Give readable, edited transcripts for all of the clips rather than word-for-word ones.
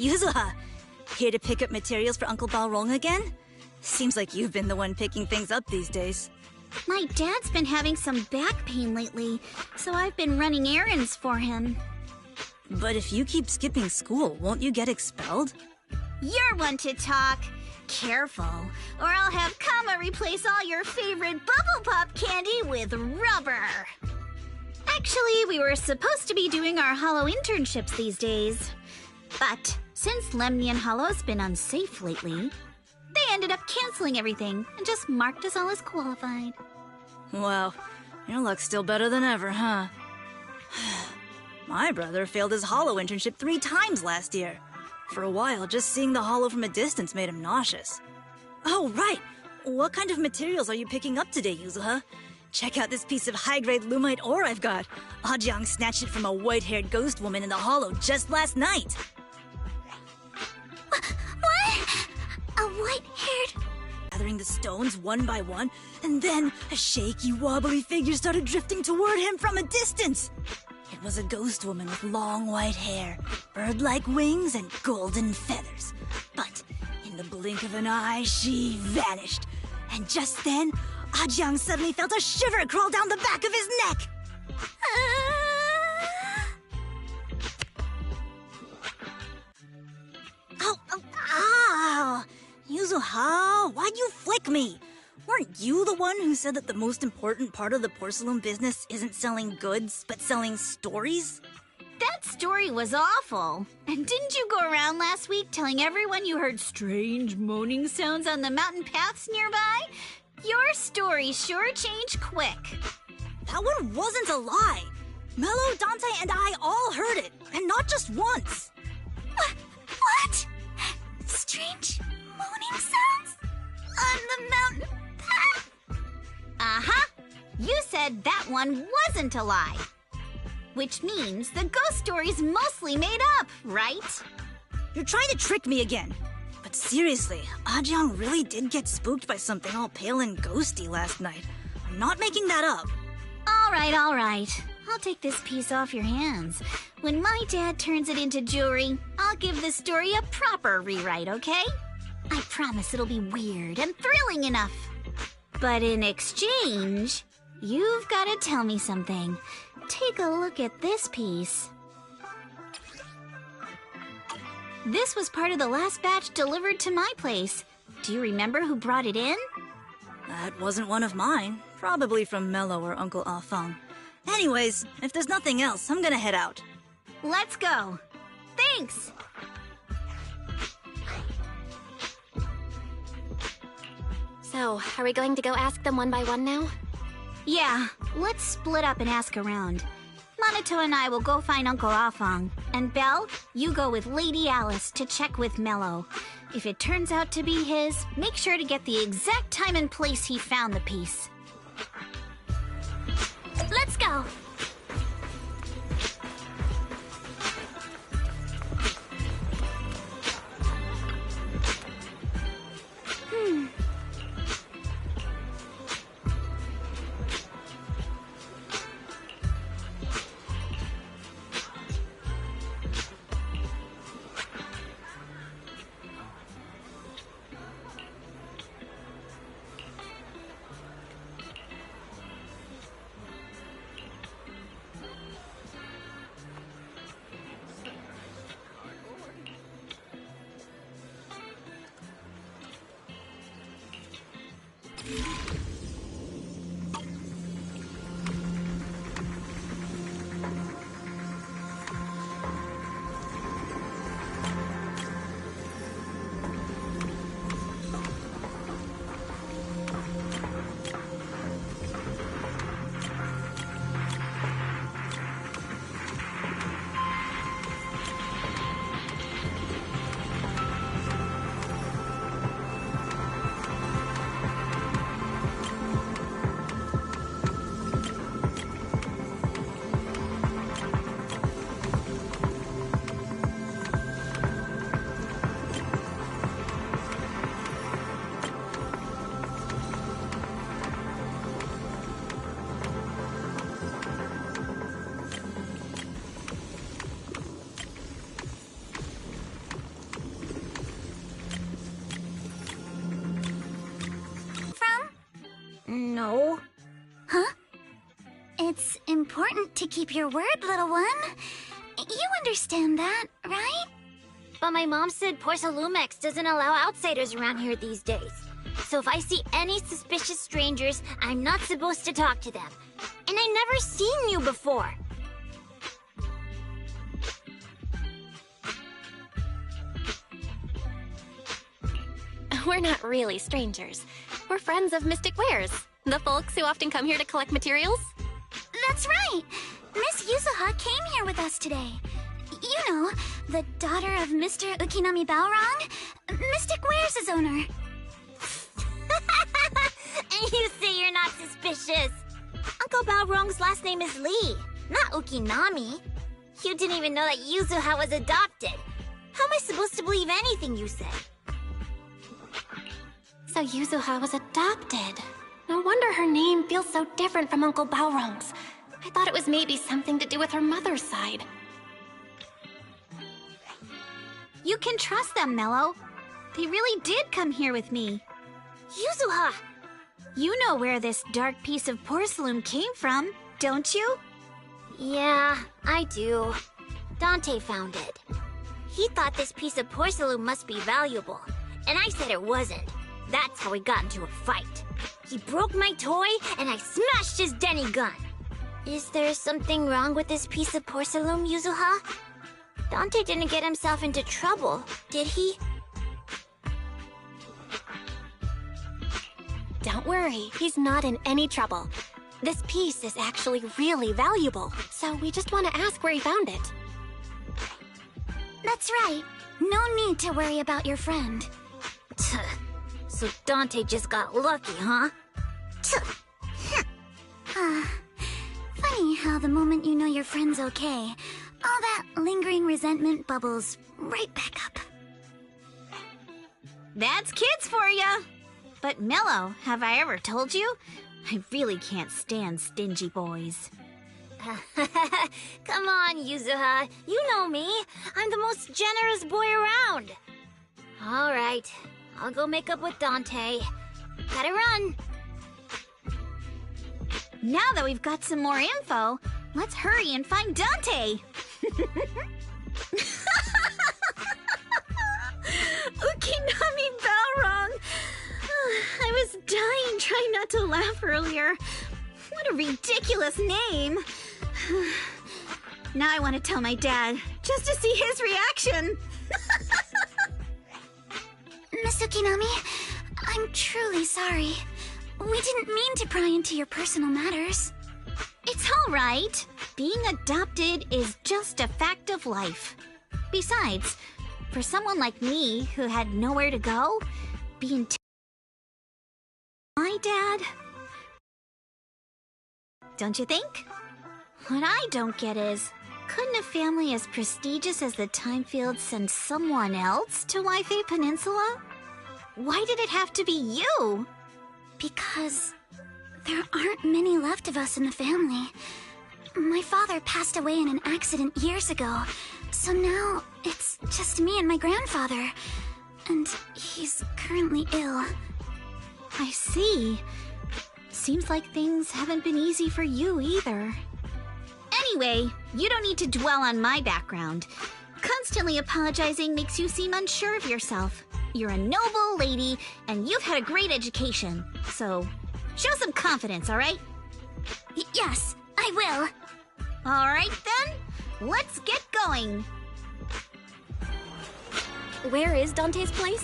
Yuzuha, here to pick up materials for Uncle Balrong again? Seems like you've been the one picking things up these days. My dad's been having some back pain lately, so I've been running errands for him. But if you keep skipping school, won't you get expelled? You're one to talk. Careful, or I'll have Kama replace all your favorite Bubble Pop candy with rubber. Actually, we were supposed to be doing our Hollow internships these days. But since Lemnian Hollow's been unsafe lately, they ended up canceling everything and just marked us all as qualified. Wow, your luck's still better than ever, huh? My brother failed his Hollow internship 3 times last year. For a while, just seeing the Hollow from a distance made him nauseous. Oh, right! What kind of materials are you picking up today, Yuzuha? Check out this piece of high-grade lumite ore I've got. Ajang snatched it from a white-haired ghost woman in the Hollow just last night. What? A white-haired... Gathering the stones one by one, and then a shaky, wobbly figure started drifting toward him from a distance. It was a ghost woman with long white hair, bird-like wings, and golden feathers. But in the blink of an eye, she vanished. And just then, Ajang suddenly felt a shiver crawl down the back of his neck. Ow! Yuzuha, why'd you flick me? Weren't you the one who said that the most important part of the porcelain business isn't selling goods, but selling stories? That story was awful. And didn't you go around last week telling everyone you heard strange moaning sounds on the mountain paths nearby? Your story sure changed quick. That one wasn't a lie. Mello, Dante, and I all heard it, and not just once. What? Strange moaning sounds? On the mountain path? Uh-huh. You said that one wasn't a lie. Which means the ghost story's mostly made up, right? You're trying to trick me again. But seriously, Ajang really did get spooked by something all pale and ghosty last night. I'm not making that up. All right. I'll take this piece off your hands. When my dad turns it into jewelry, I'll give this story a proper rewrite, okay? I promise it'll be weird and thrilling enough. But in exchange, you've got to tell me something. Take a look at this piece. This was part of the last batch delivered to my place. Do you remember who brought it in? That wasn't one of mine. Probably from Mello or Uncle Afang. Anyways, if there's nothing else, I'm gonna head out. Let's go. Thanks! So, are we going to go ask them one by one now? Yeah, let's split up and ask around. Monato and I will go find Uncle Afang. And Belle, you go with Lady Alice to check with Mello. If it turns out to be his, make sure to get the exact time and place he found the piece. Let's go! No. Huh? It's important to keep your word, little one. You understand that, right? But my mom said Porcelumex doesn't allow outsiders around here these days. So if I see any suspicious strangers, I'm not supposed to talk to them. And I never seen you before. We're not really strangers. We're friends of Mystic Wares, the folks who often come here to collect materials. That's right! Miss Yuzuha came here with us today. You know, the daughter of Mr. Ukinami Balrong, Mystic Wares' owner. And you say you're not suspicious. Uncle Balrong's last name is Lee, not Ukinami. You didn't even know that Yuzuha was adopted. How am I supposed to believe anything you say? So Yuzuha was adopted. No wonder her name feels so different from Uncle Balrong's. I thought it was maybe something to do with her mother's side. You can trust them, Mello. They really did come here with me. Yuzuha! You know where this dark piece of porcelain came from, don't you? Yeah, I do. Dante found it. He thought this piece of porcelain must be valuable, and I said it wasn't. That's how we got into a fight. He broke my toy, and I smashed his Denny gun. Is there something wrong with this piece of porcelain, Yuzuha? Dante didn't get himself into trouble, did he? Don't worry, he's not in any trouble. This piece is actually really valuable, so we just want to ask where he found it. That's right. No need to worry about your friend. So Dante just got lucky, huh? Funny how the moment you know your friend's okay, all that lingering resentment bubbles right back up. That's kids for ya! But Mello, have I ever told you? I really can't stand stingy boys. Come on, Yuzuha. You know me. I'm the most generous boy around. All right. I'll go make up with Dante. Gotta run. Now that we've got some more info, let's hurry and find Dante. Ukinami Balrong. I was dying trying not to laugh earlier. What a ridiculous name. Now I want to tell my dad, just to see his reaction. Miss Ukinami, I'm truly sorry. We didn't mean to pry into your personal matters. It's all right. Being adopted is just a fact of life. Besides, for someone like me who had nowhere to go, being my dad? Don't you think? What I don't get is, couldn't a family as prestigious as the Timefields send someone else to Waifei Peninsula? Why did it have to be you? Because there aren't many left of us in the family. My father passed away in an accident years ago, so now it's just me and my grandfather. And he's currently ill. I see. Seems like things haven't been easy for you either. Anyway, you don't need to dwell on my background. Constantly apologizing makes you seem unsure of yourself. You're a noble lady, and you've had a great education. So, show some confidence, alright? Yes, I will. Alright then, let's get going. Where is Dante's place?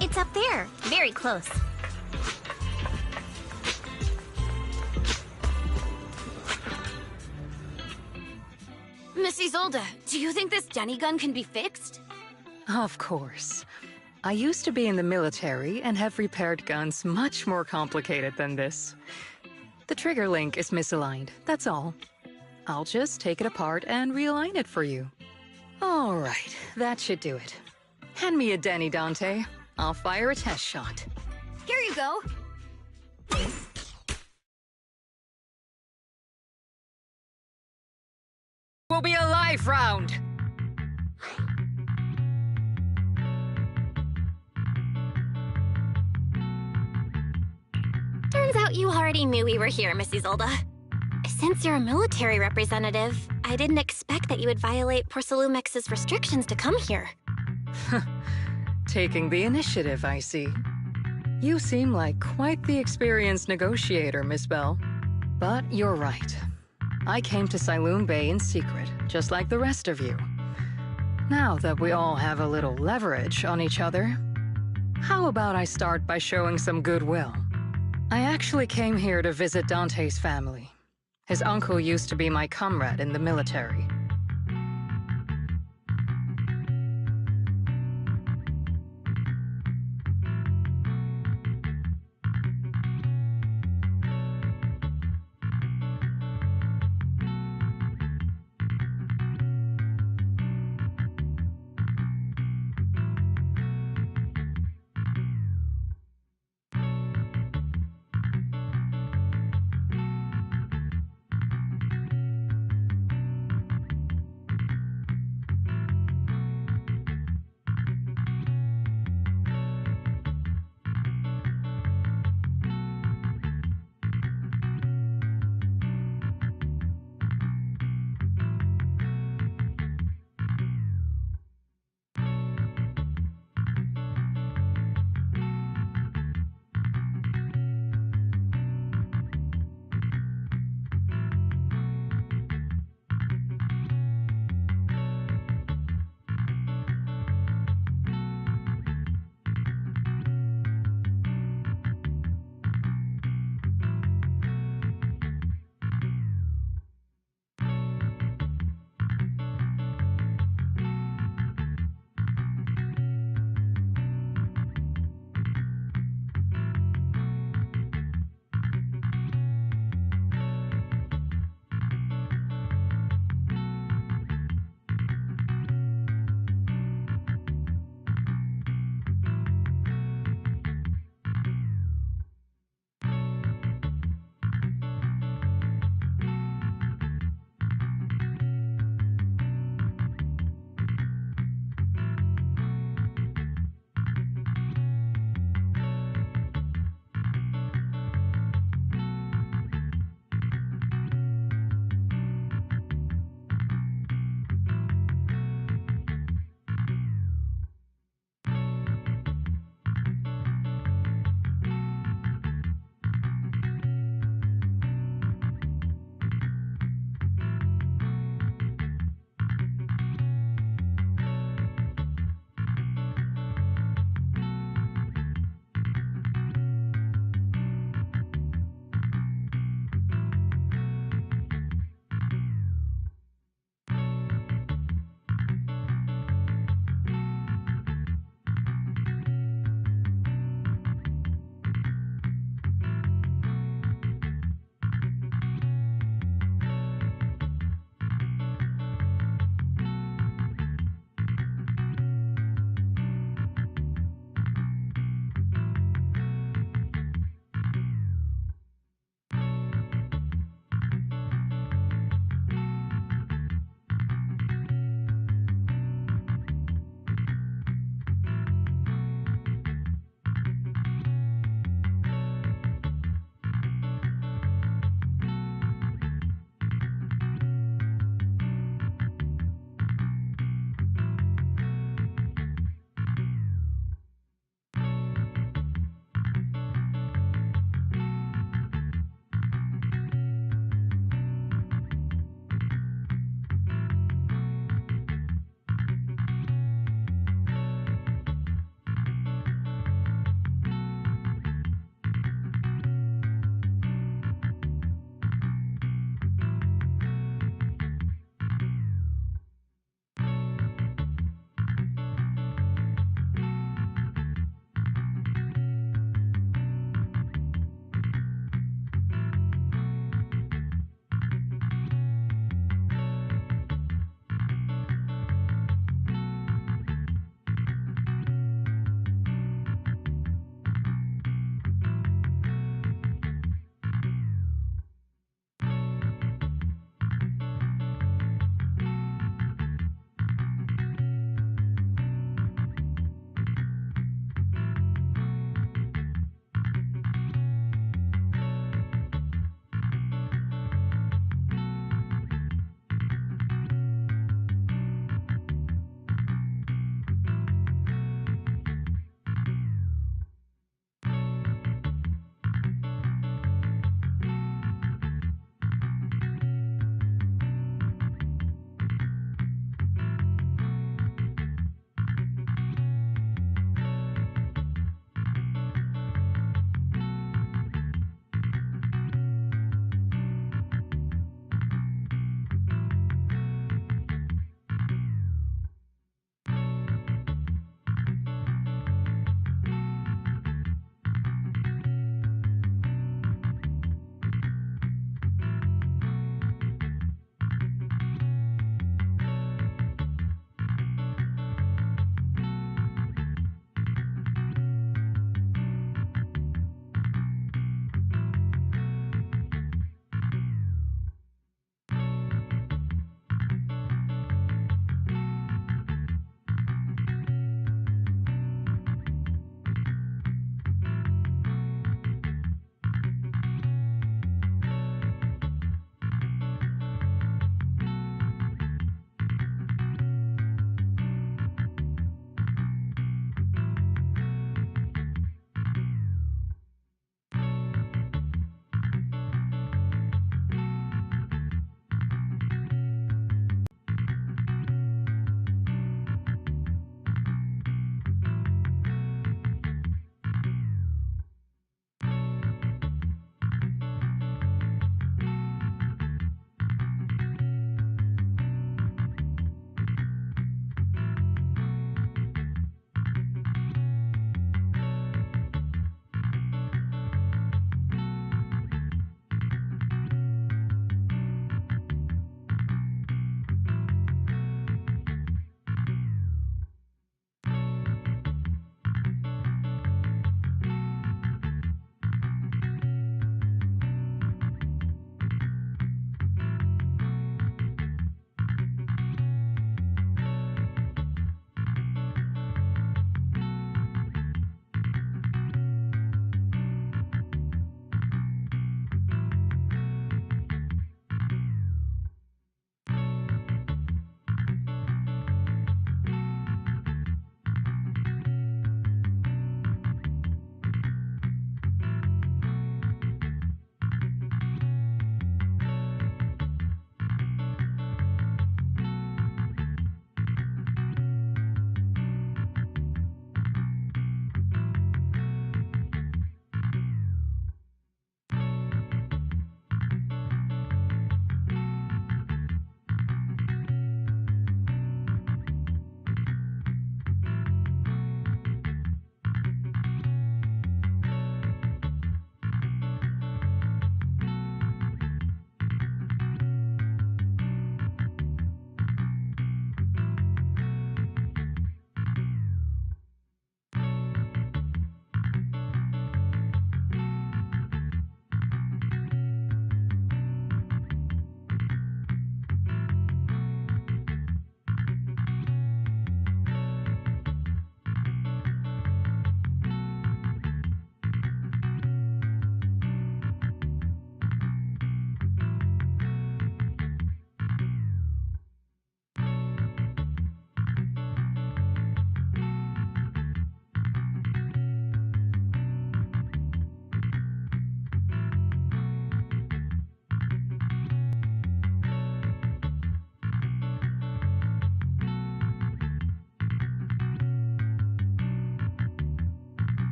It's up there, very close. Miss Isolde, do you think this Denny gun can be fixed? Of course. I used to be in the military and have repaired guns much more complicated than this. The trigger link is misaligned, that's all. I'll just take it apart and realign it for you. All right, that should do it. Hand me a Denny, Dante. I'll fire a test shot. Here you go. Will be a live round. Turns out you already knew we were here, Miss Isolde. Since you're a military representative, I didn't expect that you would violate Porcelumex's restrictions to come here. Taking the initiative, I see. You seem like quite the experienced negotiator, Miss Bell. But you're right. I came to Siloon Bay in secret, just like the rest of you. Now that we all have a little leverage on each other, how about I start by showing some goodwill? I actually came here to visit Dante's family. His uncle used to be my comrade in the military.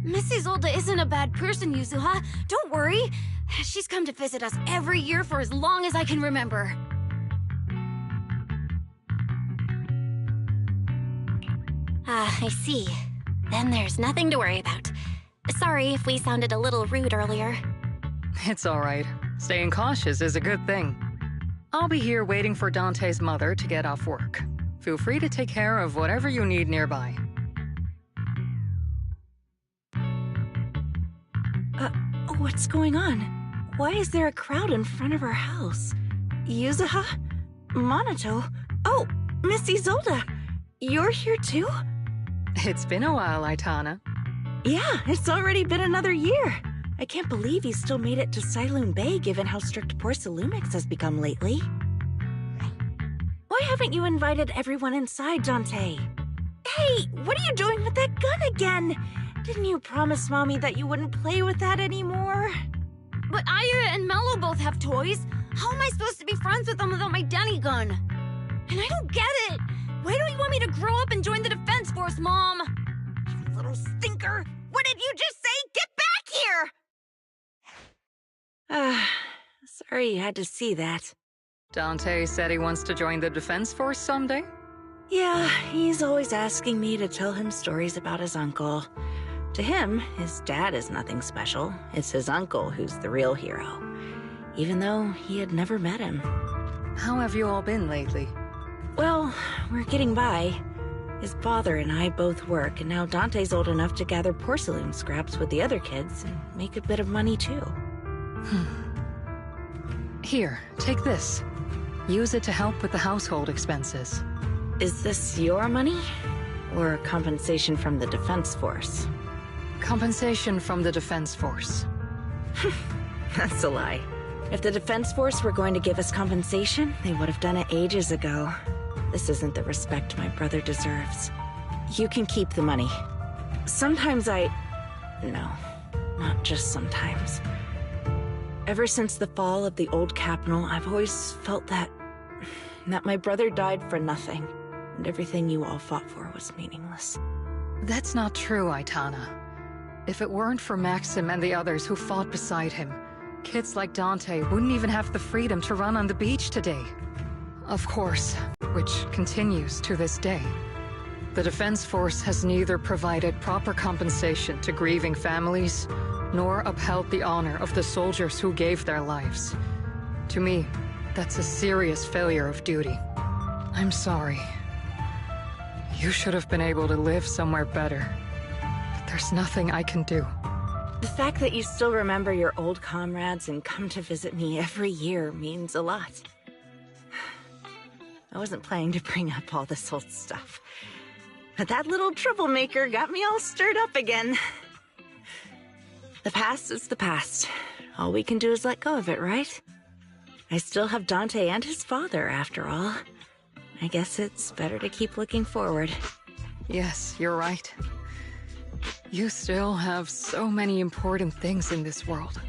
Miss Isolde isn't a bad person, Yuzuha. Don't worry. She's come to visit us every year for as long as I can remember. Ah, I see. Then there's nothing to worry about. Sorry if we sounded a little rude earlier. It's all right. Staying cautious is a good thing. I'll be here waiting for Dante's mother to get off work. Feel free to take care of whatever you need nearby. What's going on? Why is there a crowd in front of our house? Yuzuha? Monato? Oh, Miss Isolde! You're here too? It's been a while, Aitana. Yeah, it's already been another year. I can't believe you still made it to Siloon Bay given how strict Porcelumix has become lately. Why haven't you invited everyone inside, Dante? Hey, what are you doing with that gun again? Didn't you promise Mommy that you wouldn't play with that anymore? But Aya and Mello both have toys. How am I supposed to be friends with them without my Denny gun? And I don't get it. Why don't you want me to grow up and join the Defense Force, Mom? You little stinker! What did you just say? Get back here! Sorry you had to see that. Dante said he wants to join the Defense Force someday? Yeah, he's always asking me to tell him stories about his uncle. To him, his dad is nothing special. It's his uncle who's the real hero, even though he had never met him. How have you all been lately? Well, we're getting by. His father and I both work, and now Dante's old enough to gather porcelain scraps with the other kids and make a bit of money too. Here, take this. Use it to help with the household expenses. Is this your money? Or compensation from the Defense Force? Compensation from the Defense Force. That's a lie. If the Defense Force were going to give us compensation, they would have done it ages ago. This isn't the respect my brother deserves. You can keep the money. Sometimes No, not just sometimes. Ever since the fall of the old capital, I've always felt that my brother died for nothing, and everything you all fought for was meaningless. That's not true, Aitana. If it weren't for Maxim and the others who fought beside him, kids like Dante wouldn't even have the freedom to run on the beach today. Of course, which continues to this day. The Defense Force has neither provided proper compensation to grieving families, nor upheld the honor of the soldiers who gave their lives. To me, that's a serious failure of duty. I'm sorry. You should have been able to live somewhere better. But there's nothing I can do. The fact that you still remember your old comrades and come to visit me every year means a lot. I wasn't planning to bring up all this old stuff, but that little troublemaker got me all stirred up again. The past is the past. All we can do is let go of it, right? I still have Dante and his father, after all. I guess it's better to keep looking forward. Yes, you're right. You still have so many important things in this world.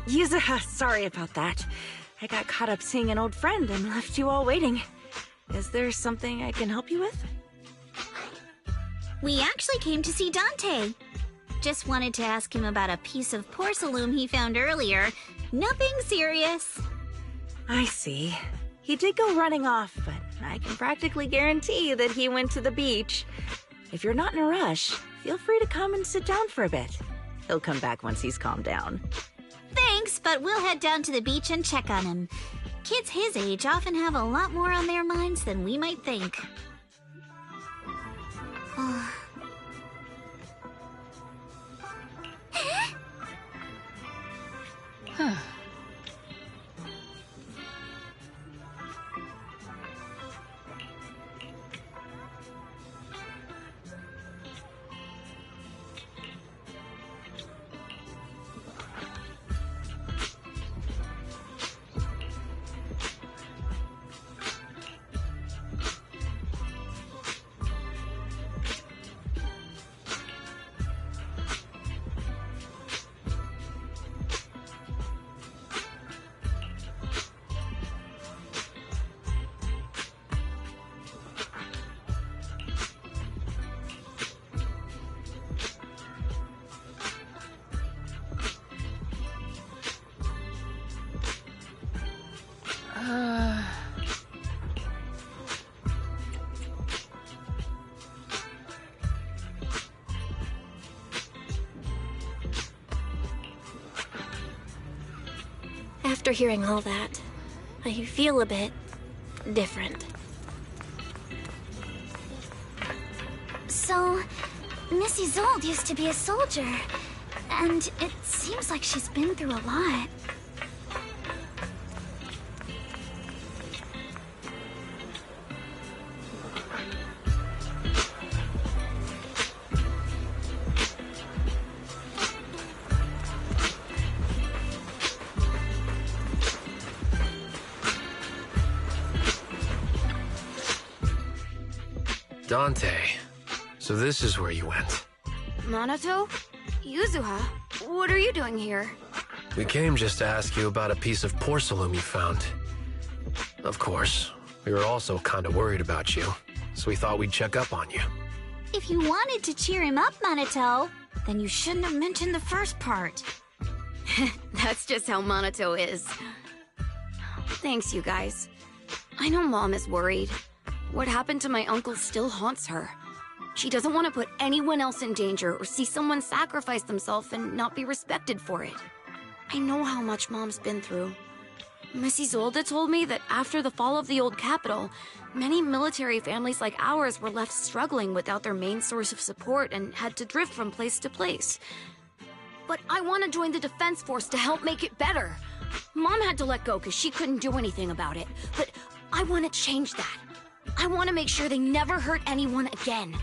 Yuzuha, sorry about that. I got caught up seeing an old friend and left you all waiting. Is there something I can help you with? We actually came to see Dante. Just wanted to ask him about a piece of porcelain he found earlier. Nothing serious. I see. He did go running off, but I can practically guarantee that he went to the beach. If you're not in a rush, feel free to come and sit down for a bit. He'll come back once he's calmed down. Thanks, but we'll head down to the beach and check on him. Kids his age often have a lot more on their minds than we might think. Huh. After hearing all that, I feel a bit different. So, Miss Isolde used to be a soldier, and it seems like she's been through a lot. Dante, so this is where you went. Minato? Yuzuha? What are you doing here? We came just to ask you about a piece of porcelain you found. Of course, we were also kind of worried about you, so we thought we'd check up on you. If you wanted to cheer him up, Minato, then you shouldn't have mentioned the first part. That's just how Minato is. Thanks, you guys. I know Mom is worried. What happened to my uncle still haunts her. She doesn't want to put anyone else in danger or see someone sacrifice themselves and not be respected for it. I know how much Mom's been through. Miss Isolde told me that after the fall of the old capital, many military families like ours were left struggling without their main source of support and had to drift from place to place. But I want to join the defense force to help make it better. Mom had to let go because she couldn't do anything about it, but I want to change that. I want to make sure they never hurt anyone again.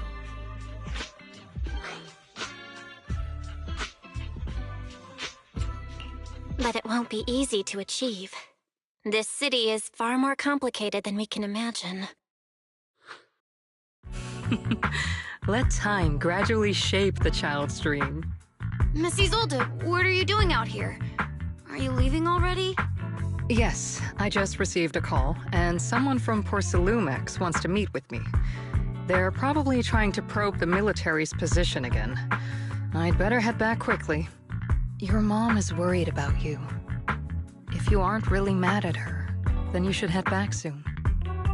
But it won't be easy to achieve. This city is far more complicated than we can imagine. Let time gradually shape the child's dream. Miss Isolde, what are you doing out here? Are you leaving already? Yes, I just received a call, and someone from Porcelumex wants to meet with me. They're probably trying to probe the military's position again. I'd better head back quickly. Your mom is worried about you. If you aren't really mad at her, then you should head back soon.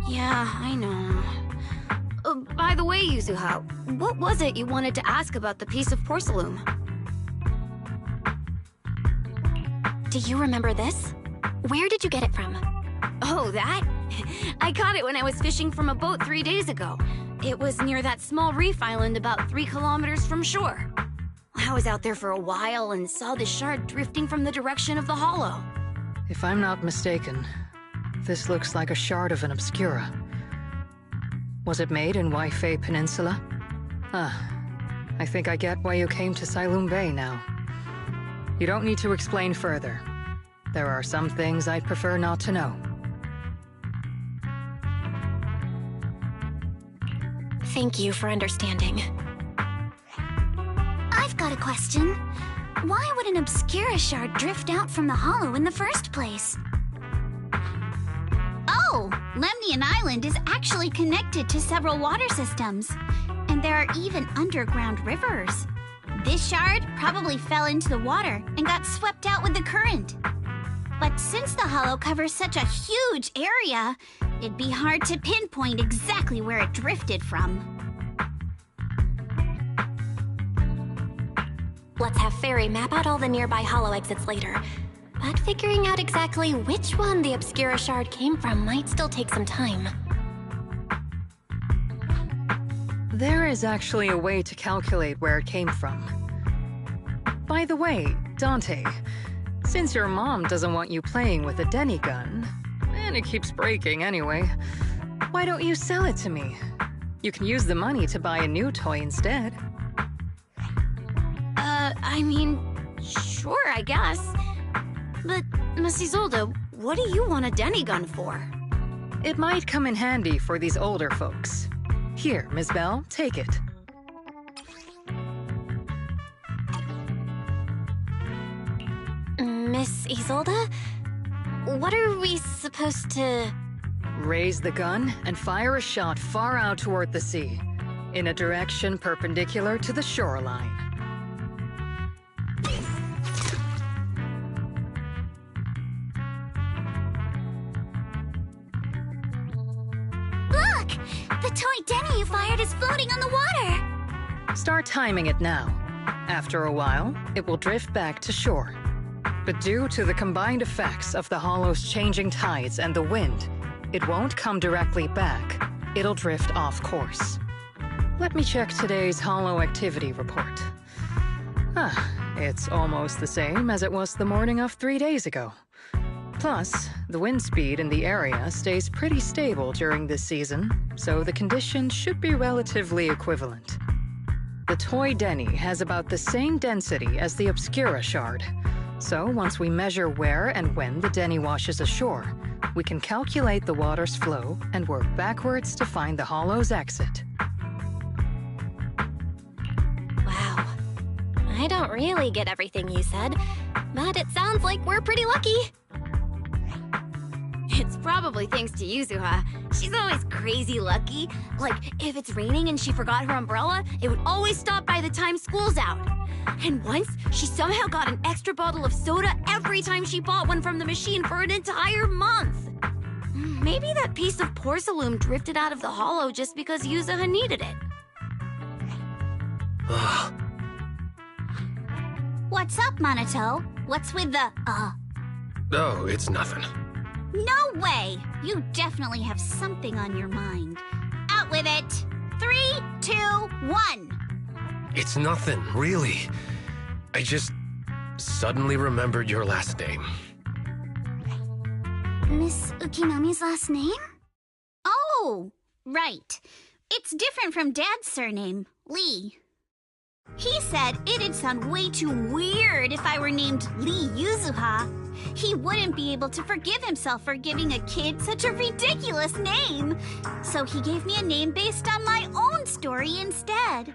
Yeah, I know. By the way, Yuzuha, what was it you wanted to ask about the piece of porcelain? Do you remember this? Where did you get it from? Oh, that? I caught it when I was fishing from a boat 3 days ago. It was near that small reef island about 3 kilometers from shore. I was out there for a while and saw this shard drifting from the direction of the hollow. If I'm not mistaken, this looks like a shard of an obscura. Was it made in Waifei Peninsula? I think I get why you came to Silum Bay now. You don't need to explain further. There are some things I'd prefer not to know. Thank you for understanding. I've got a question. Why would an Obscura shard drift out from the hollow in the first place? Oh, Lemnian Island is actually connected to several water systems, and there are even underground rivers. This shard probably fell into the water and got swept out with the current. But since the hollow covers such a huge area, it'd be hard to pinpoint exactly where it drifted from. Let's have Fairy map out all the nearby hollow exits later. But figuring out exactly which one the Obscura shard came from might still take some time. There is actually a way to calculate where it came from. By the way, Dante, since your mom doesn't want you playing with a Denny gun, and it keeps breaking anyway, why don't you sell it to me? You can use the money to buy a new toy instead. I mean, sure, I guess. But, Miss Isolde, what do you want a Denny gun for? It might come in handy for these older folks. Here, Miss Bell, take it. Miss Isolde? What are we supposed to... Raise the gun and fire a shot far out toward the sea, in a direction perpendicular to the shoreline. Look! The toy Denny you fired is floating on the water! Start timing it now. After a while, it will drift back to shore. But due to the combined effects of the hollow's changing tides and the wind, it won't come directly back. It'll drift off course. Let me check today's hollow activity report. It's almost the same as it was the morning of 3 days ago. Plus, the wind speed in the area stays pretty stable during this season, so the conditions should be relatively equivalent. The Toy Denny has about the same density as the Obscura Shard, so once we measure where and when the Denny washes ashore, we can calculate the water's flow and work backwards to find the hollow's exit. Wow. I don't really get everything you said, but it sounds like we're pretty lucky. It's probably thanks to Yuzuha. She's always crazy lucky. Like, if it's raining and she forgot her umbrella, it would always stop by the time school's out. And once, she somehow got an extra bottle of soda every time she bought one from the machine for an entire month. Maybe that piece of porcelain drifted out of the hollow just because Yuzuha needed it. What's up, Monato? What's with the, Oh, it's nothing. No way! You definitely have something on your mind. Out with it! 3, 2, 1! It's nothing, really. I just suddenly remembered your last name. Miss Ukinami's last name? Oh, right. It's different from Dad's surname, Lee. He said it'd sound way too weird if I were named Lee Yuzuha. He wouldn't be able to forgive himself for giving a kid such a ridiculous name. So he gave me a name based on my own story instead.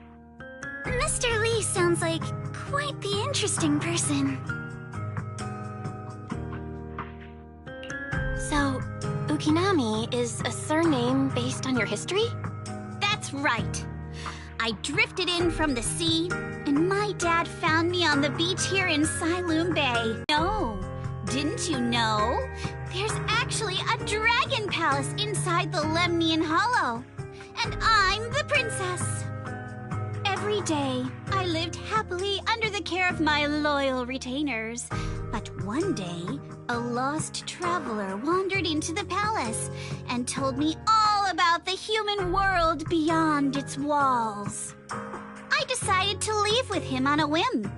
Mr. Lee sounds like quite the interesting person. So, Ukinami is a surname based on your history? That's right. I drifted in from the sea, and my dad found me on the beach here in Siloam Bay. No, didn't you know? There's actually a dragon palace inside the Lemnian Hollow, and I'm the princess. Every day, I lived happily under the care of my loyal retainers. But one day, a lost traveler wandered into the palace and told me all about the human world beyond its walls. I decided to leave with him on a whim.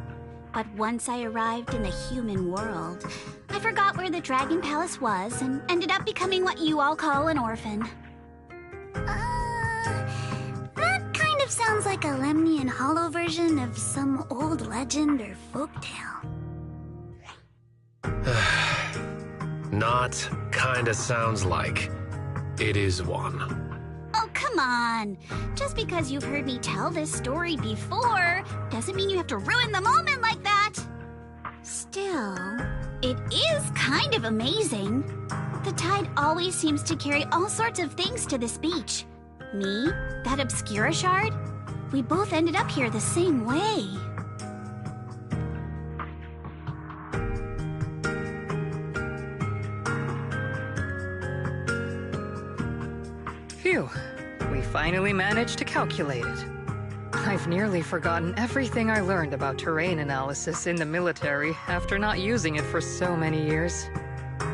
But once I arrived in the human world, I forgot where the Dragon Palace was and ended up becoming what you all call an orphan. That kind of sounds like a Lemnian Hollow version of some old legend or folktale. Not kinda sounds like. It is one. Oh, come on. Just because you've heard me tell this story before doesn't mean you have to ruin the moment like that. Still, it is kind of amazing. The tide always seems to carry all sorts of things to this beach. Me, that Obscura Shard, we both ended up here the same way. Phew, we finally managed to calculate it. I've nearly forgotten everything I learned about terrain analysis in the military after not using it for so many years.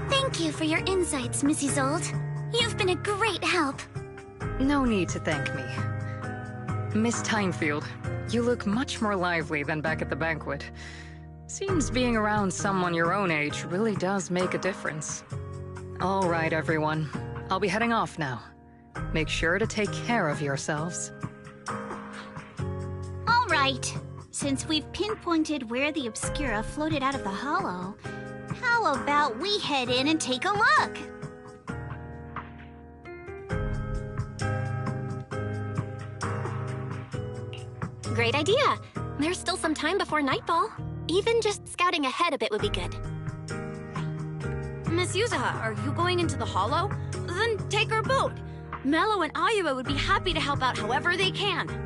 Thank you for your insights, Mrs. Old. You've been a great help. No need to thank me. Miss Timefield, you look much more lively than back at the banquet. Seems being around someone your own age really does make a difference. All right, everyone. I'll be heading off now. Make sure to take care of yourselves. All right. Since we've pinpointed where the Obscura floated out of the hollow, how about we head in and take a look? Great idea. There's still some time before nightfall. Even just scouting ahead a bit would be good. Miss Yuzuha, are you going into the hollow? Then take our boat. Mello and Ayuba would be happy to help out however they can.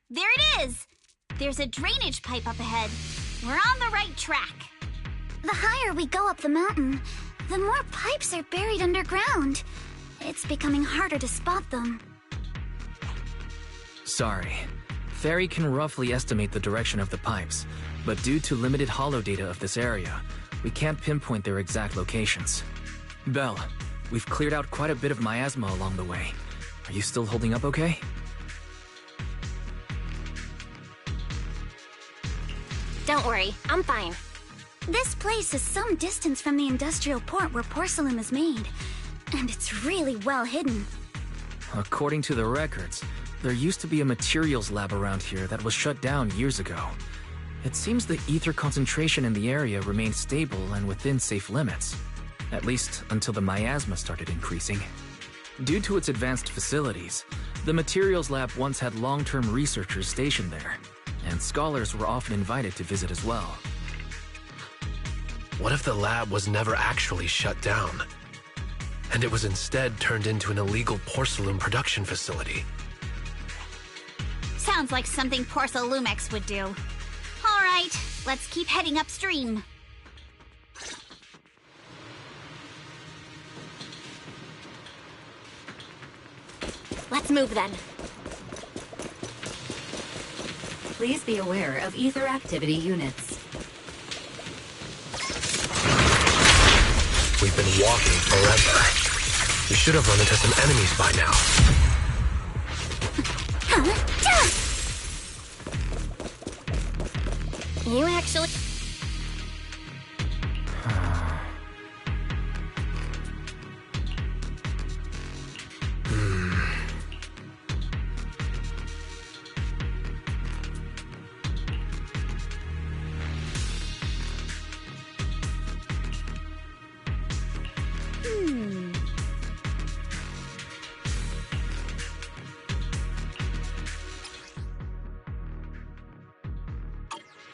There it is! There's a drainage pipe up ahead. We're on the right track. The higher we go up the mountain, the more pipes are buried underground. It's becoming harder to spot them. Sorry. Fairy can roughly estimate the direction of the pipes, but due to limited holo data of this area, we can't pinpoint their exact locations. Belle, we've cleared out quite a bit of miasma along the way. Are you still holding up okay? Don't worry, I'm fine. This place is some distance from the industrial port where porcelain is made, and it's really well hidden. According to the records, there used to be a materials lab around here that was shut down years ago. It seems the ether concentration in the area remained stable and within safe limits, at least until the miasma started increasing. Due to its advanced facilities, the materials lab once had long-term researchers stationed there, and scholars were often invited to visit as well. What if the lab was never actually shut down, and it was instead turned into an illegal porcelain production facility? Sounds like something Porcelumex would do. All right, let's keep heading upstream. Let's move then. Please be aware of ether activity units. We've been walking forever. We should have run into some enemies by now. You actually...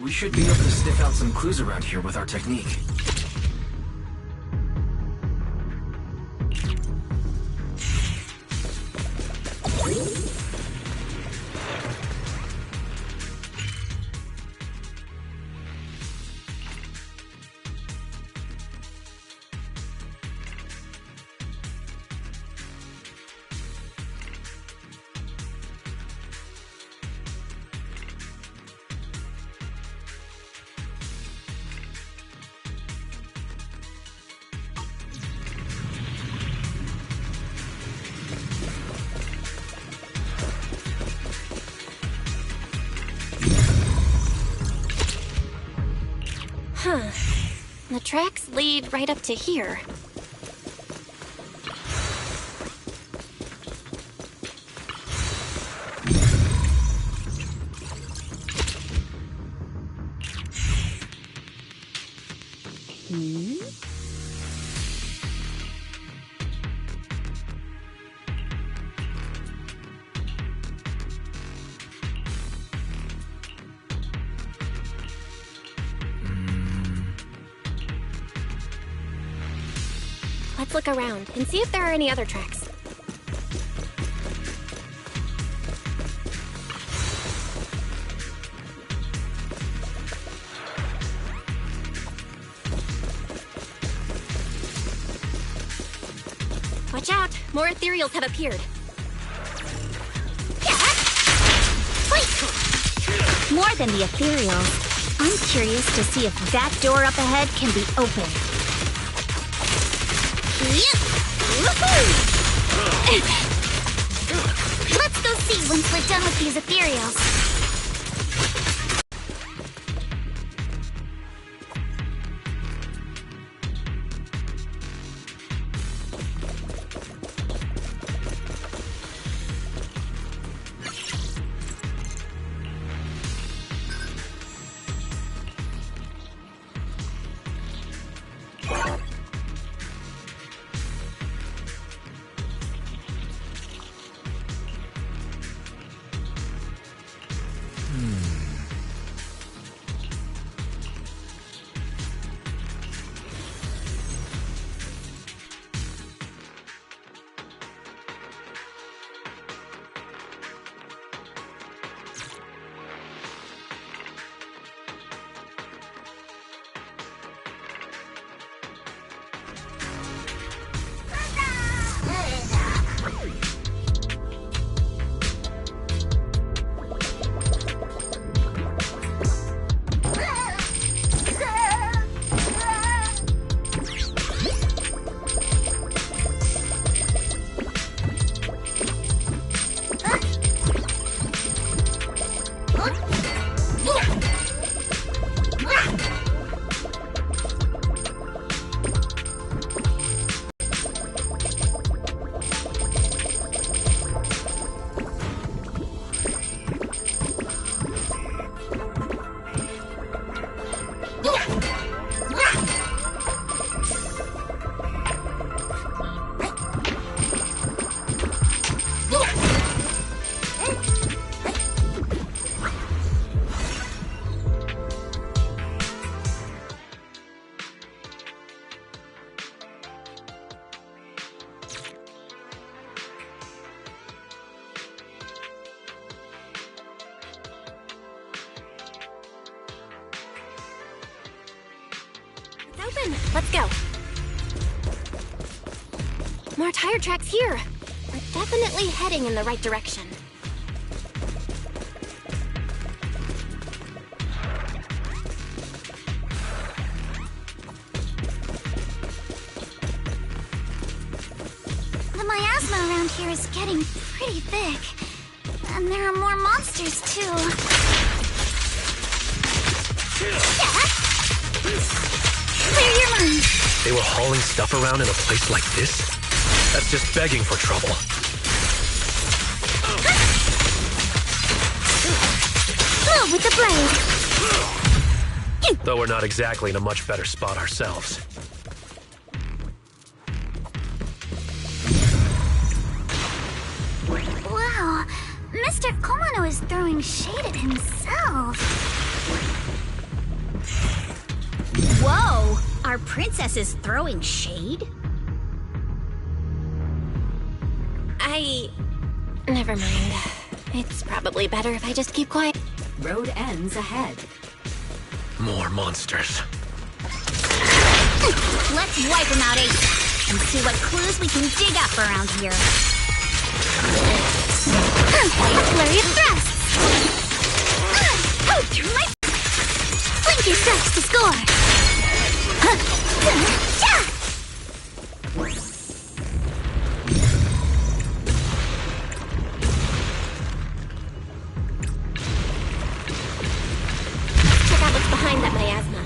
We should be able to sniff out some clues around here with our technique. Huh. The tracks lead right up to here. Let's look around and see if there are any other tracks. Watch out! More ethereals have appeared. More than the ethereals, I'm curious to see if that door up ahead can be opened. Let's go see once we're done with these ethereals. open. Let's go. More tire tracks here. We're definitely heading in the right direction. The miasma around here is getting pretty thick. And there are more monsters, too. Clear your mind. They were hauling stuff around in a place like this? That's just begging for trouble. Move with the blade. Though we're not exactly in a much better spot ourselves. Wow, Mr. Komano is throwing shade at himself. Whoa, our princess is throwing shade? Never mind. It's probably better if I just keep quiet. Road ends ahead. More monsters. Let's wipe them out, Ace, and see what clues we can dig up around here. A flurry of thrusts! Through my... Blinker starts to score! Check out what's behind that miasma.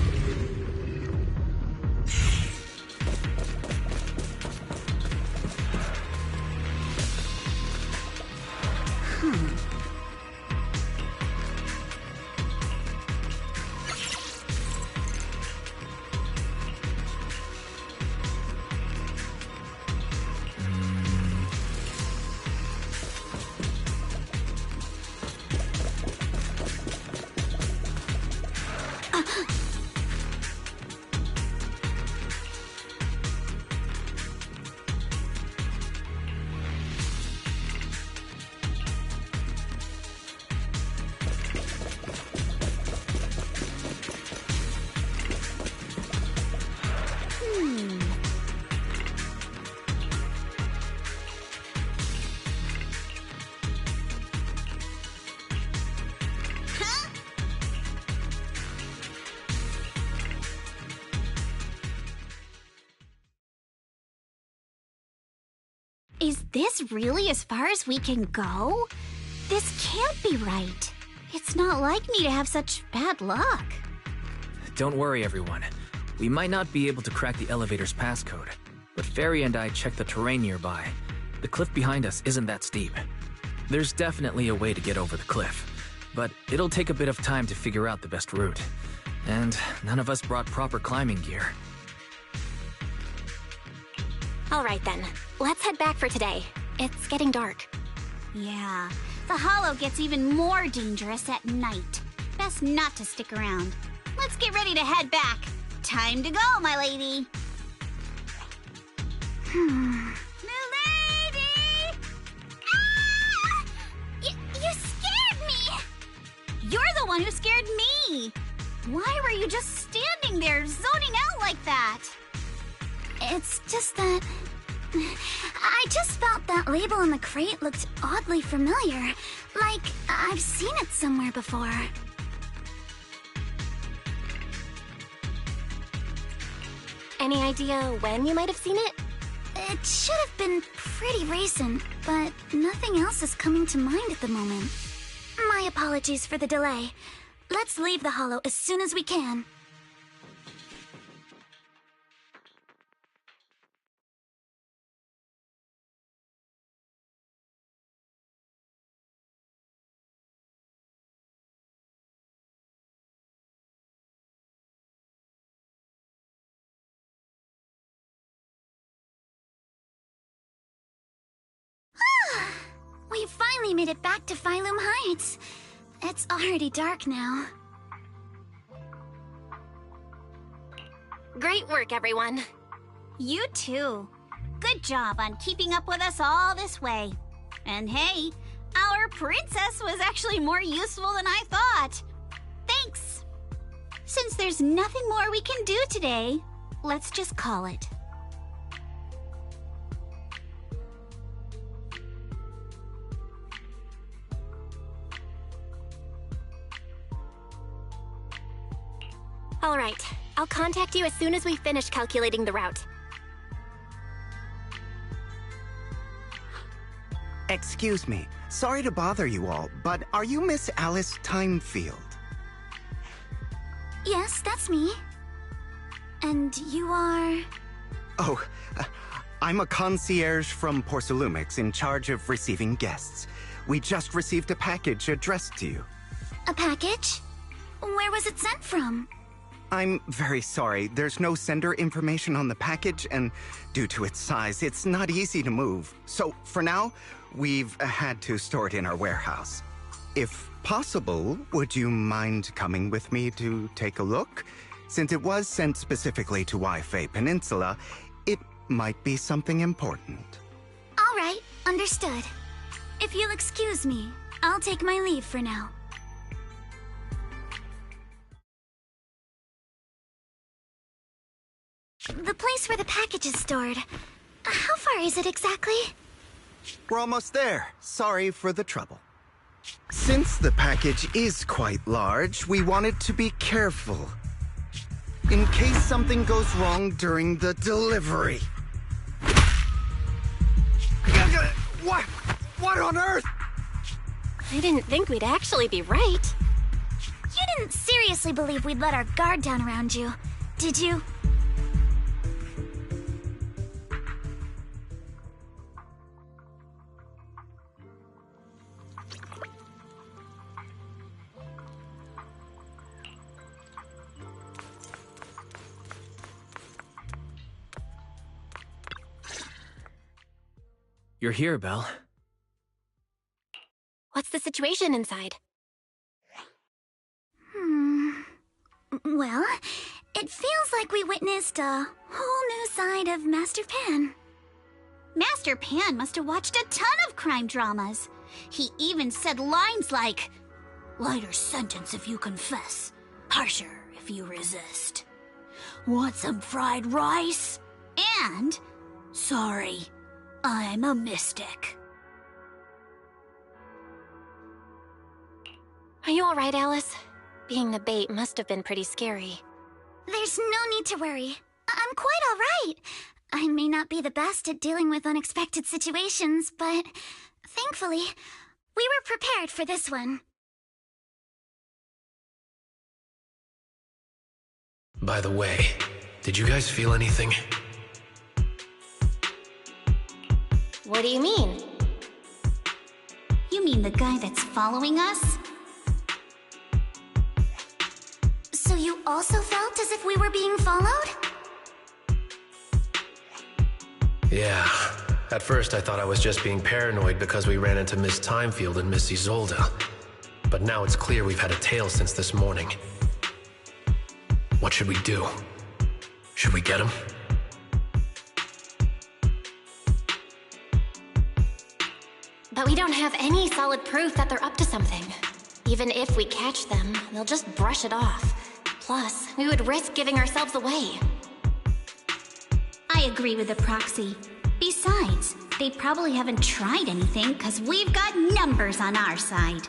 Is this really as far as we can go? This can't be right. It's not like me to have such bad luck. Don't worry, everyone. We might not be able to crack the elevator's passcode, but Fairy and I checked the terrain nearby. The cliff behind us isn't that steep. There's definitely a way to get over the cliff, but it'll take a bit of time to figure out the best route. And none of us brought proper climbing gear. All right then, let's head back for today. It's getting dark. Yeah, the hollow gets even more dangerous at night. Best not to stick around. Let's get ready to head back. Time to go, my lady. Milady! Ah! You scared me! You're the one who scared me! Why were you just standing there, zoning out like that? It's just that... I just felt that label on the crate looked oddly familiar. Like, I've seen it somewhere before. Any idea when you might have seen it? It should have been pretty recent, but nothing else is coming to mind at the moment. My apologies for the delay. Let's leave the hollow as soon as we can. We finally made it back to Phylum Heights. It's already dark now. Great work, everyone. You too. Good job on keeping up with us all this way. And hey, our princess was actually more useful than I thought. Thanks. Since there's nothing more we can do today, Let's just call it. All right. I'll contact you as soon as we finish calculating the route. Excuse me. Sorry to bother you all, but are you Miss Alice Timefield? Yes, that's me. And you are... Oh, I'm a concierge from Porcelumix in charge of receiving guests. We just received a package addressed to you. A package? Where was it sent from? I'm very sorry. There's no sender information on the package, and due to its size, it's not easy to move. So, for now, we've had to store it in our warehouse. If possible, would you mind coming with me to take a look? Since it was sent specifically to Wi-Fi Peninsula, it might be something important. All right, understood. If you'll excuse me, I'll take my leave for now. The place where the package is stored. How far is it exactly? We're almost there. Sorry for the trouble. Since the package is quite large, we wanted to be careful. In case something goes wrong during the delivery. What? What on earth? I didn't think we'd actually be right. You didn't seriously believe we'd let our guard down around you, did you? You're here, Belle. What's the situation inside? Well, it feels like we witnessed a whole new side of Master Pan. Master Pan must have watched a ton of crime dramas. He even said lines like, "Lighter sentence if you confess, harsher if you resist. Want some fried rice?" And, "Sorry, I'm a mystic." Are you all right, Alice? Being the bait must have been pretty scary. There's no need to worry. I'm quite all right. I may not be the best at dealing with unexpected situations, but thankfully, we were prepared for this one. By the way, did you guys feel anything? What do you mean? You mean the guy that's following us? So you also felt as if we were being followed? Yeah. At first I thought I was just being paranoid because we ran into Miss Timefield and Miss Isolde. But now it's clear we've had a tail since this morning. What should we do? Should we get him? But we don't have any solid proof that they're up to something. Even if we catch them, they'll just brush it off. Plus, we would risk giving ourselves away. I agree with the proxy. Besides, they probably haven't tried anything because we've got numbers on our side.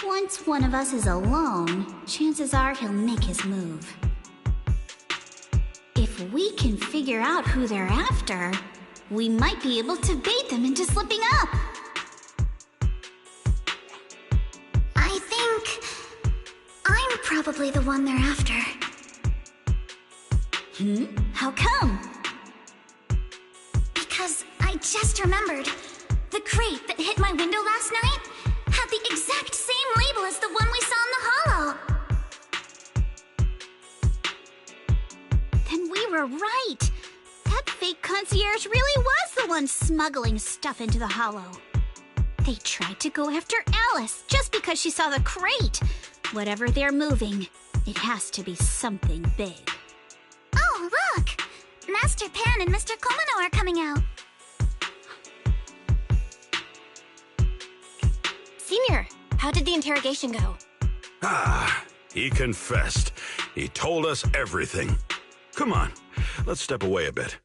Once one of us is alone, chances are he'll make his move. If we can figure out who they're after, we might be able to bait them into slipping up. I think I'm probably the one they're after. How come? Because I just remembered. The crate that hit my window last night had the exact same label as the one we saw in the hollow. Then we were right. That fake concierge really was the one smuggling stuff into the hollow. They tried to go after Alice just because she saw the crate. Whatever they're moving, it has to be something big. Oh, look! Master Pan and Mr. Komano are coming out. Senior, how did the interrogation go? He confessed. He told us everything. Come on, let's step away a bit.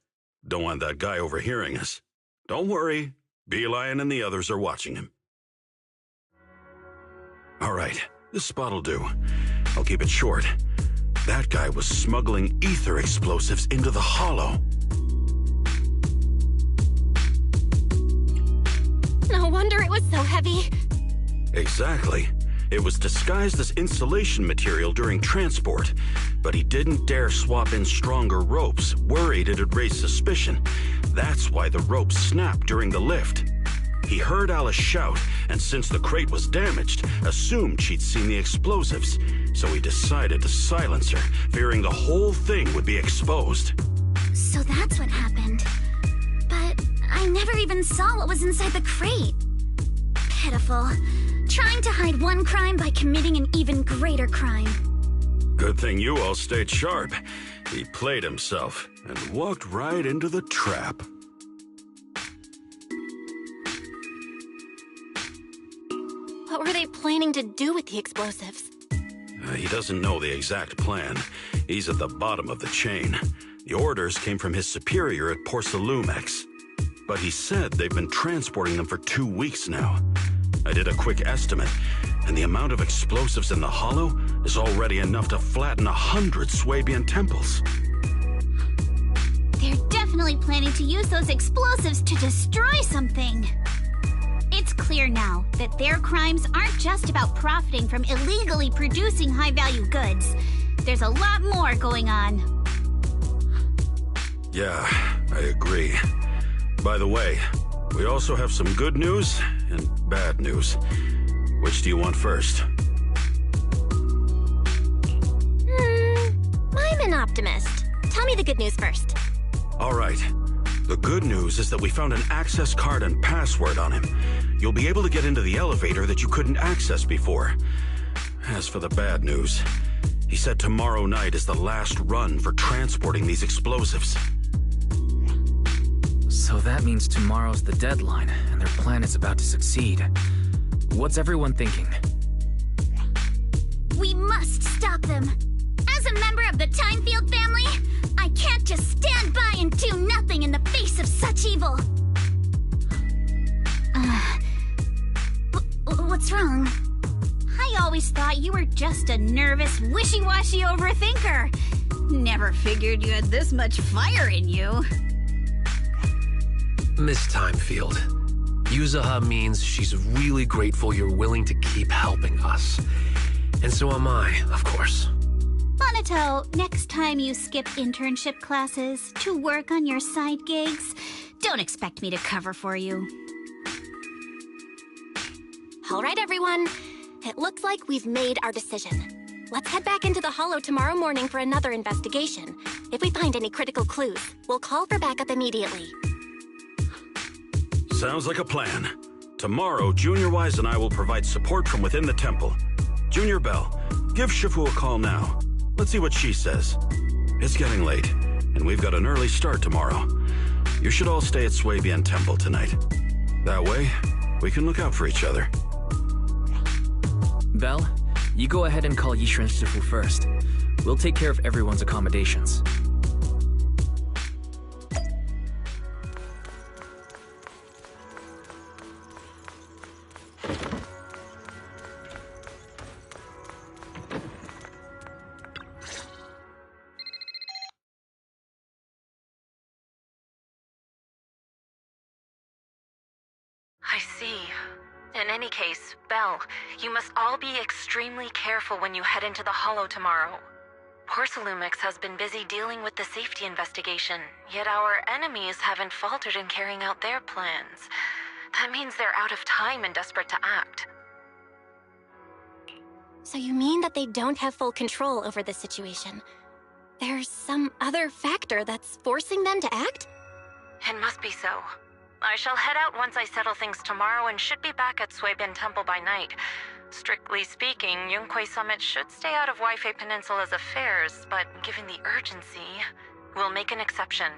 Don't want that guy overhearing us. Don't worry, Beelion and the others are watching him. All right, this spot'll do. I'll keep it short. That guy was smuggling ether explosives into the hollow. No wonder it was so heavy. Exactly. It was disguised as insulation material during transport, but he didn't dare swap in stronger ropes, worried it'd raise suspicion. That's why the ropes snapped during the lift. He heard Alice shout, and since the crate was damaged, assumed she'd seen the explosives, so he decided to silence her, fearing the whole thing would be exposed. So that's what happened. But I never even saw what was inside the crate. Pitiful. Trying to hide one crime by committing an even greater crime. Good thing you all stayed sharp. He played himself and walked right into the trap. What were they planning to do with the explosives? He doesn't know the exact plan. He's at the bottom of the chain. The orders came from his superior at Porcelumex. But he said they've been transporting them for 2 weeks now. I did a quick estimate, and the amount of explosives in the hollow is already enough to flatten 100 Swabian temples. They're definitely planning to use those explosives to destroy something. It's clear now that their crimes aren't just about profiting from illegally producing high-value goods. There's a lot more going on. Yeah, I agree. By the way, we also have some good news and bad news. Which do you want first? I'm an optimist. Tell me the good news first. All right. The good news is that we found an access card and password on him. You'll be able to get into the elevator that you couldn't access before. As for the bad news, he said tomorrow night is the last run for transporting these explosives. So that means tomorrow's the deadline, and their plan is about to succeed. What's everyone thinking? We must stop them. As a member of the Timefield family, I can't just stand by and do nothing in the face of such evil. What's wrong? I always thought you were just a nervous, wishy-washy overthinker. Never figured you had this much fire in you. Miss Timefield, Yuzaha means she's really grateful you're willing to keep helping us. And so am I, of course. Monato, next time you skip internship classes to work on your side gigs, don't expect me to cover for you. All right, everyone. It looks like we've made our decision. Let's head back into the Hollow tomorrow morning for another investigation. If we find any critical clues, we'll call for backup immediately. Sounds like a plan. Tomorrow, Junior Wise and I will provide support from within the temple. Junior Bell, give Shifu a call now. Let's see what she says. It's getting late, and we've got an early start tomorrow. You should all stay at Swabian Temple tonight. That way, we can look out for each other. Belle, you go ahead and call Yishu and Shifu first. We'll take care of everyone's accommodations. I see. In any case, Belle, you must all be extremely careful when you head into the Hollow tomorrow. Porcelumex has been busy dealing with the safety investigation, yet our enemies haven't faltered in carrying out their plans. That means they're out of time and desperate to act. So you mean that they don't have full control over the situation? There's some other factor that's forcing them to act? It must be so. I shall head out once I settle things tomorrow and should be back at Swabian Temple by night. Strictly speaking, Yunquei Summit should stay out of Waifei Peninsula's affairs, but given the urgency, we'll make an exception.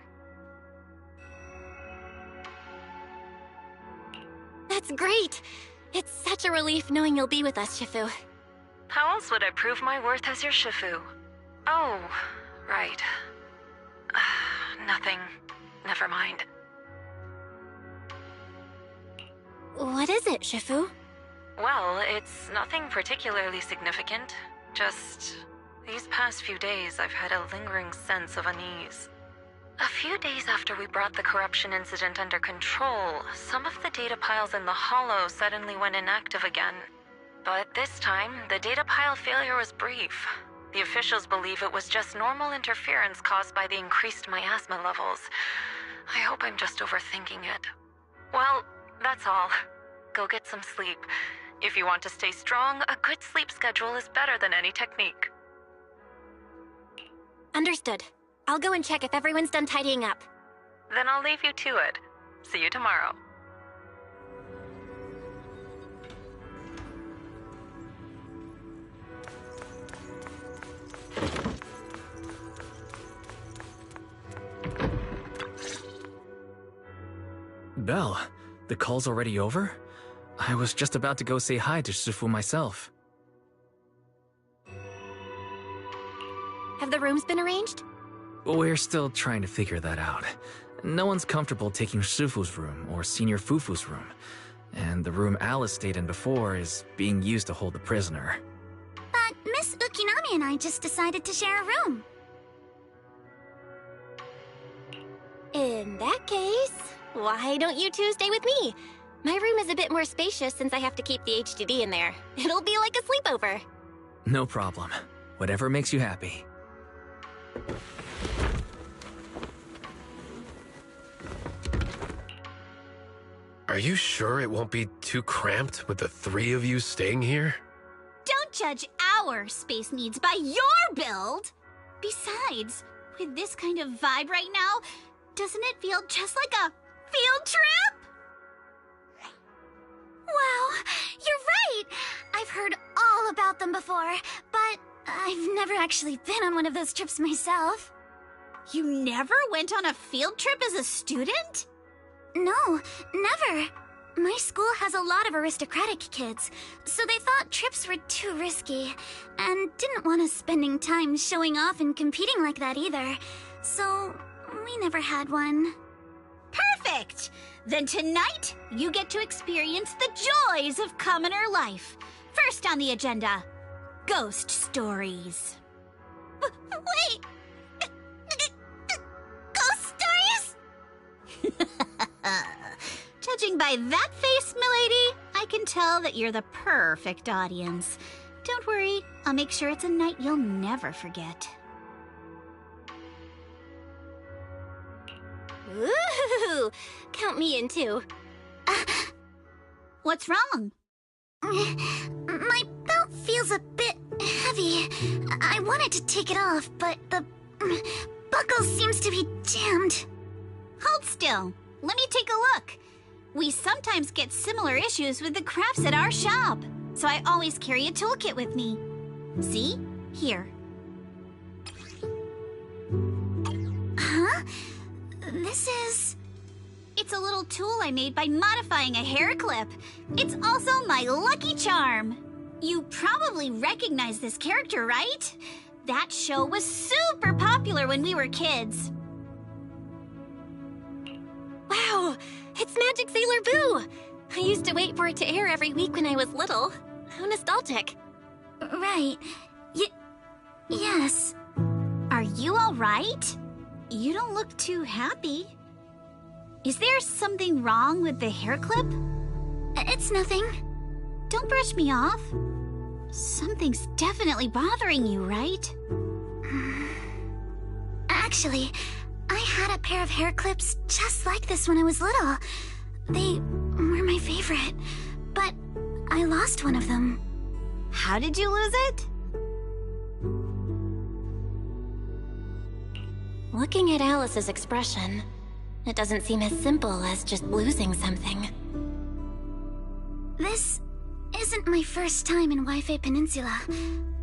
That's great! It's such a relief knowing you'll be with us, Shifu. How else would I prove my worth as your Shifu? Oh, right. Nothing. Never mind. What is it, Shifu? Well, it's nothing particularly significant. Just these past few days, I've had a lingering sense of unease. A few days after we brought the corruption incident under control, some of the data piles in the Hollow suddenly went inactive again. But this time, the data pile failure was brief. The officials believe it was just normal interference caused by the increased miasma levels. I hope I'm just overthinking it. Well, that's all. Go get some sleep. If you want to stay strong, a good sleep schedule is better than any technique. Understood. I'll go and check if everyone's done tidying up. Then I'll leave you to it. See you tomorrow. Belle, the call's already over? I was just about to go say hi to Shifu myself. Have the rooms been arranged? We're still trying to figure that out. No one's comfortable taking Shifu's room or Senior Fufu's room. And the room Alice stayed in before is being used to hold the prisoner. But Miss Ukinami and I just decided to share a room. In that case, why don't you two stay with me? My room is a bit more spacious since I have to keep the HDD in there. It'll be like a sleepover. No problem. Whatever makes you happy. Are you sure it won't be too cramped with the three of you staying here? Don't judge our space needs by your build! Besides, with this kind of vibe right now, doesn't it feel just like a field trip? Wow, you're right! I've heard all about them before, but I've never actually been on one of those trips myself. You never went on a field trip as a student? No, never. My school has a lot of aristocratic kids, so they thought trips were too risky, and didn't want us spending time showing off and competing like that either. So, we never had one. Perfect! Then tonight, you get to experience the joys of commoner life. First on the agenda, ghost stories. Wait! Ghost stories? Judging by that face, milady, I can tell that you're the perfect audience. Don't worry, I'll make sure it's a night you'll never forget. Ooh, count me in too. What's wrong? My belt feels a bit heavy. I wanted to take it off, but the buckle seems to be jammed. Hold still. Let me take a look. We sometimes get similar issues with the crafts at our shop, so I always carry a toolkit with me. See? Here. Huh? This is... It's a little tool I made by modifying a hair clip. It's also my lucky charm. You probably recognize this character, right? That show was super popular when we were kids. Wow, it's Magic Sailor Boo! I used to wait for it to air every week when I was little. How nostalgic. Right. Yes. Are you all right? You don't look too happy. Is there something wrong with the hair clip? It's nothing. Don't brush me off. Something's definitely bothering you, right? Actually, I had a pair of hair clips just like this when I was little. They were my favorite, but I lost one of them. How did you lose it? Looking at Alice's expression, it doesn't seem as simple as just losing something. This isn't my first time in Wi-Fi Peninsula.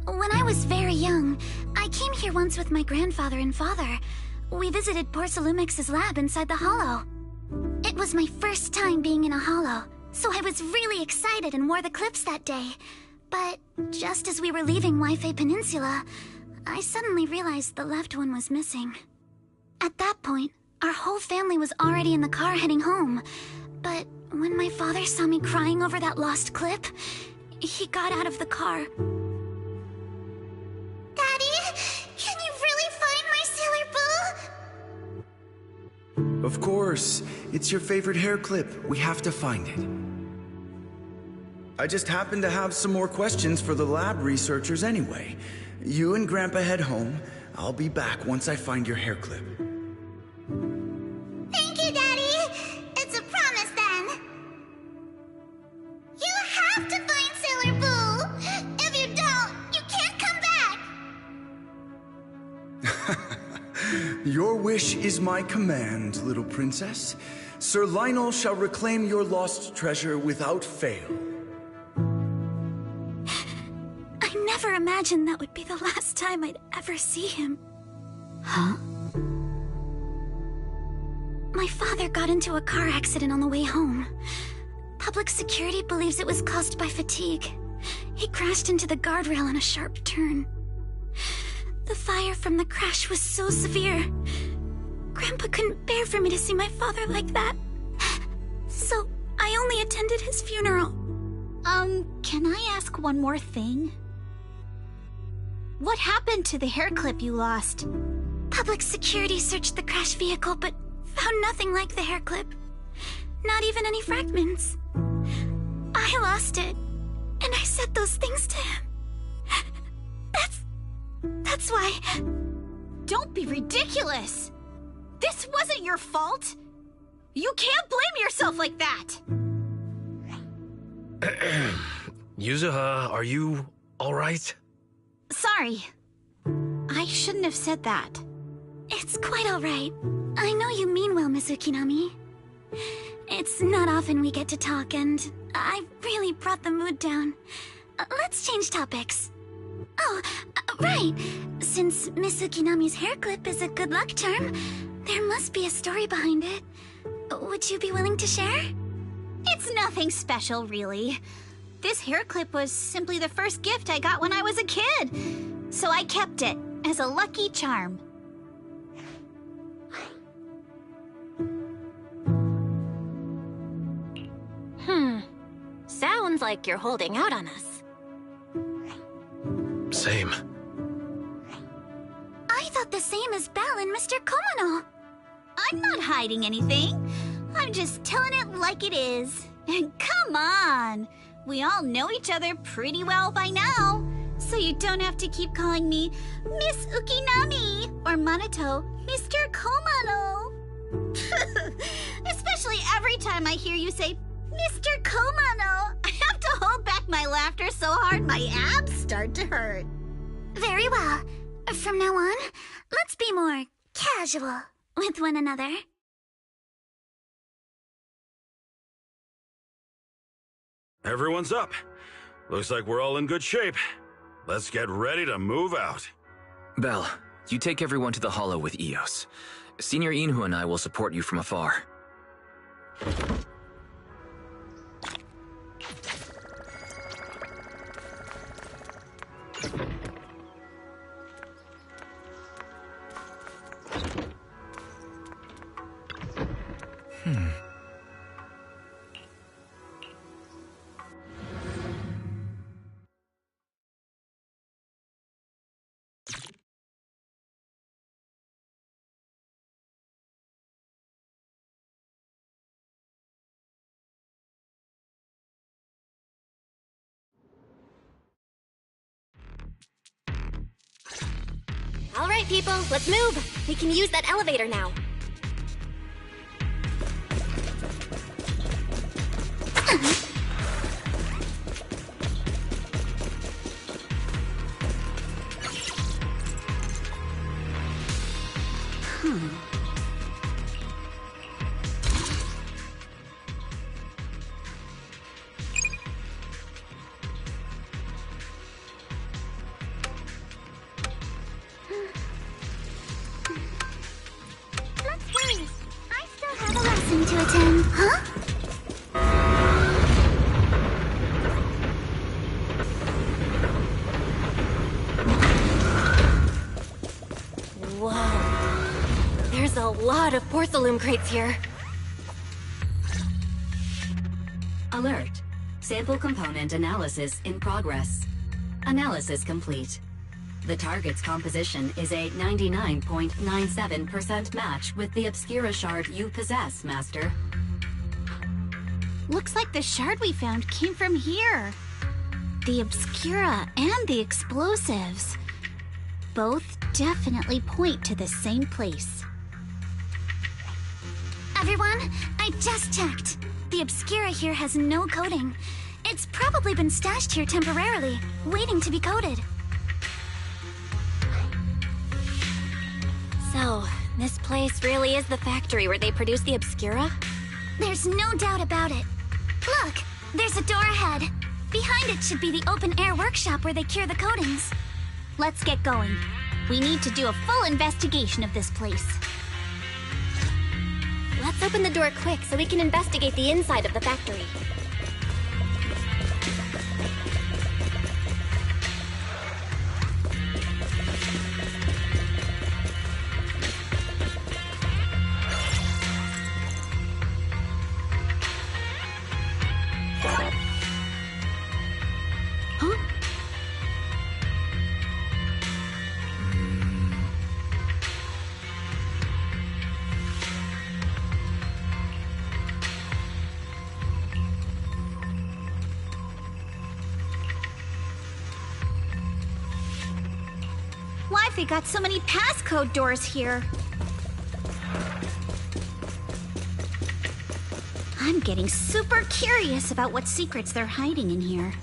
When I was very young, I came here once with my grandfather and father. We visited Porcelumix's lab inside the Hollow. It was my first time being in a Hollow, so I was really excited and wore the clips that day. But just as we were leaving Wi-Fi Peninsula, I suddenly realized the left one was missing. At that point, our whole family was already in the car heading home. But when my father saw me crying over that lost clip, he got out of the car. Daddy, can you really find my Sailor Boo? Of course. It's your favorite hair clip. We have to find it. I just happen to have some more questions for the lab researchers anyway. You and Grandpa head home. I'll be back once I find your hair clip. Thank you, Daddy. It's a promise then. You have to find Sailor Boo. If you don't, you can't come back. Your wish is my command, little princess. Sir Lionel shall reclaim your lost treasure without fail. I never imagined that would be the last time I'd ever see him. Huh? My father got into a car accident on the way home. Public security believes it was caused by fatigue. He crashed into the guardrail on a sharp turn. The fire from the crash was so severe. Grandpa couldn't bear for me to see my father like that. So I only attended his funeral. Can I ask one more thing? What happened to the hair clip you lost? Public security searched the crashed vehicle, but found nothing like the hair clip. Not even any fragments. I lost it, and I said those things to him. That's why... Don't be ridiculous! This wasn't your fault! You can't blame yourself like that! Yuzuha, are you alright? Sorry. I shouldn't have said that. It's quite alright. I know you mean well, Miss Ukinami. It's not often we get to talk, and I really brought the mood down. Let's change topics. Oh, right. Since Miss Ukinami's hair clip is a good luck charm, there must be a story behind it. Would you be willing to share? It's nothing special, really. This hair clip was simply the first gift I got when I was a kid. So I kept it as a lucky charm. Sounds like you're holding out on us. Same. I thought the same as Belle and Mr. Komono. I'm not hiding anything. I'm just telling it like it is. Come on. We all know each other pretty well by now. So you don't have to keep calling me Miss Ukinami or Manato Mr. Komono. Especially every time I hear you say Mr. Komono. I have to hold back my laughter so hard my abs start to hurt. Very well. From now on, let's be more casual with one another. Everyone's up. Looks like we're all in good shape. Let's get ready to move out. Belle, you take everyone to the Hollow with Eos. Senior Inhu and I will support you from afar. All right, people, let's move. We can use that elevator now. To attend, huh? Whoa. There's There's a lot of porcelain crates here. Alert. Sample component analysis in progress. Analysis complete. The target's composition is a 99.97% match with the Obscura shard you possess, Master. Looks like the shard we found came from here. The Obscura and the explosives. Both definitely point to the same place. Everyone, I just checked. The Obscura here has no coding. It's probably been stashed here temporarily, waiting to be coded. So, this place really is the factory where they produce the Obscura? There's no doubt about it. Look, there's a door ahead. Behind it should be the open-air workshop where they cure the coatings. Let's get going. We need to do a full investigation of this place. Let's open the door quick so we can investigate the inside of the factory. Why've they got so many passcode doors here? I'm getting super curious about what secrets they're hiding in here.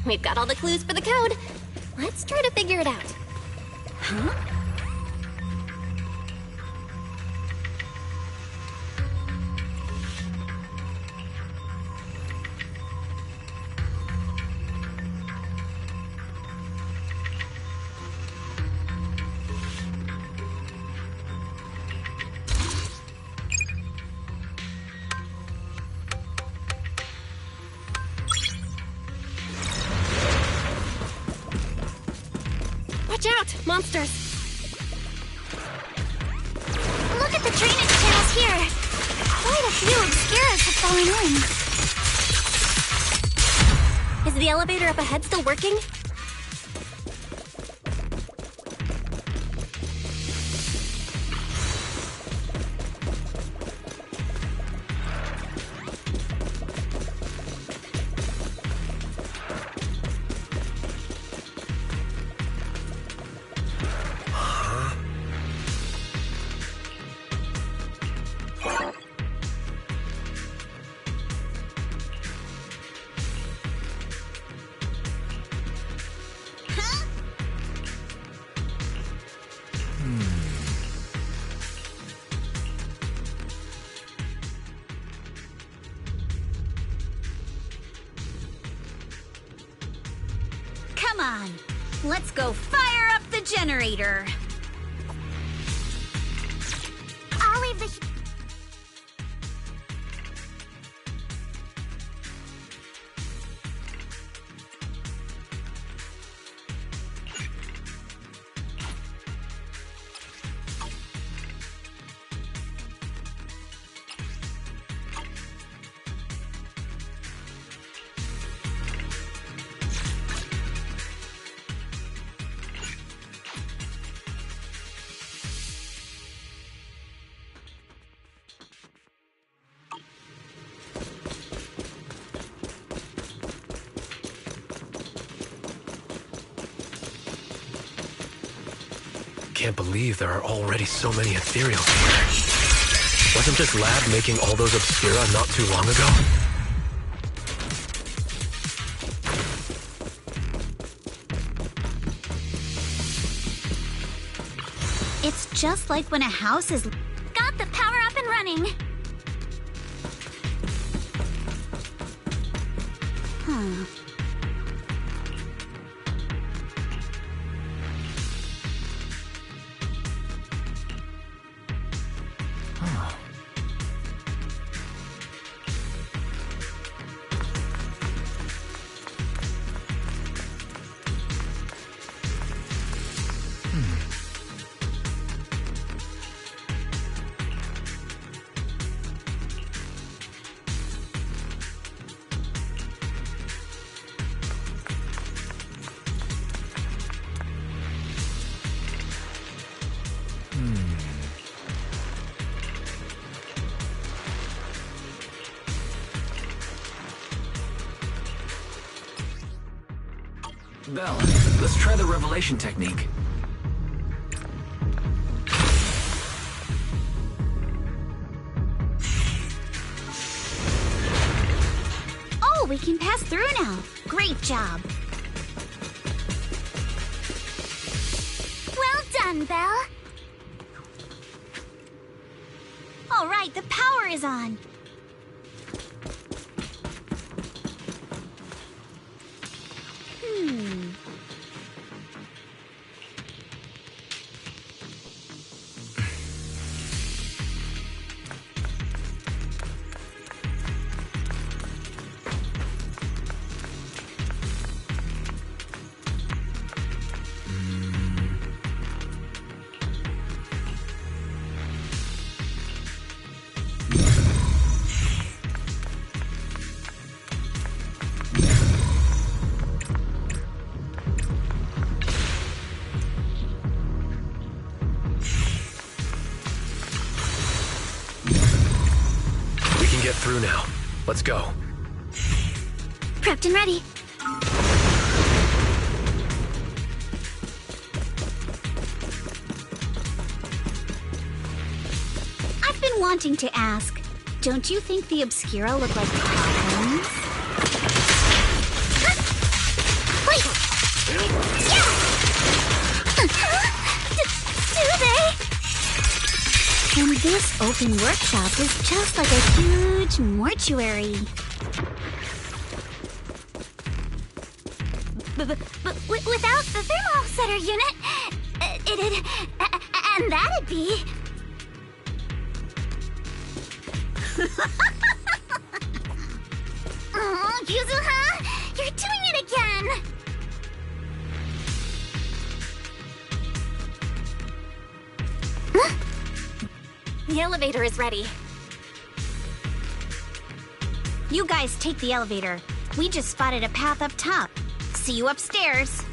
We've got all the clues for the code. Let's try to figure it out. Huh? Watch out! Monsters! Look at the drainage channels here. Quite a few Obscuras have fallen in. Is the elevator up ahead still working? Come on, let's go fire up the generator. save the... Can't believe there are already so many ethereals here. Wasn't this lab making all those obscura not too long ago? It's just like when a house is... Got the power up and running. Huh. Belle, let's try the revelation technique. Oh, we can pass through now. Great job. Well done, Belle. All right, the power is on. Get through now. Let's go. Prepped and ready. I've been wanting to ask, don't you think the Obscura look like coffins? Wait! Yeah! Do they? And this open workshop is just like a huge mortuary. But without the thermal setter unit, and that'd be... Oh, Yuzuha, you're doing it again! The elevator is ready. You guys take the elevator. We just spotted a path up top. See you upstairs.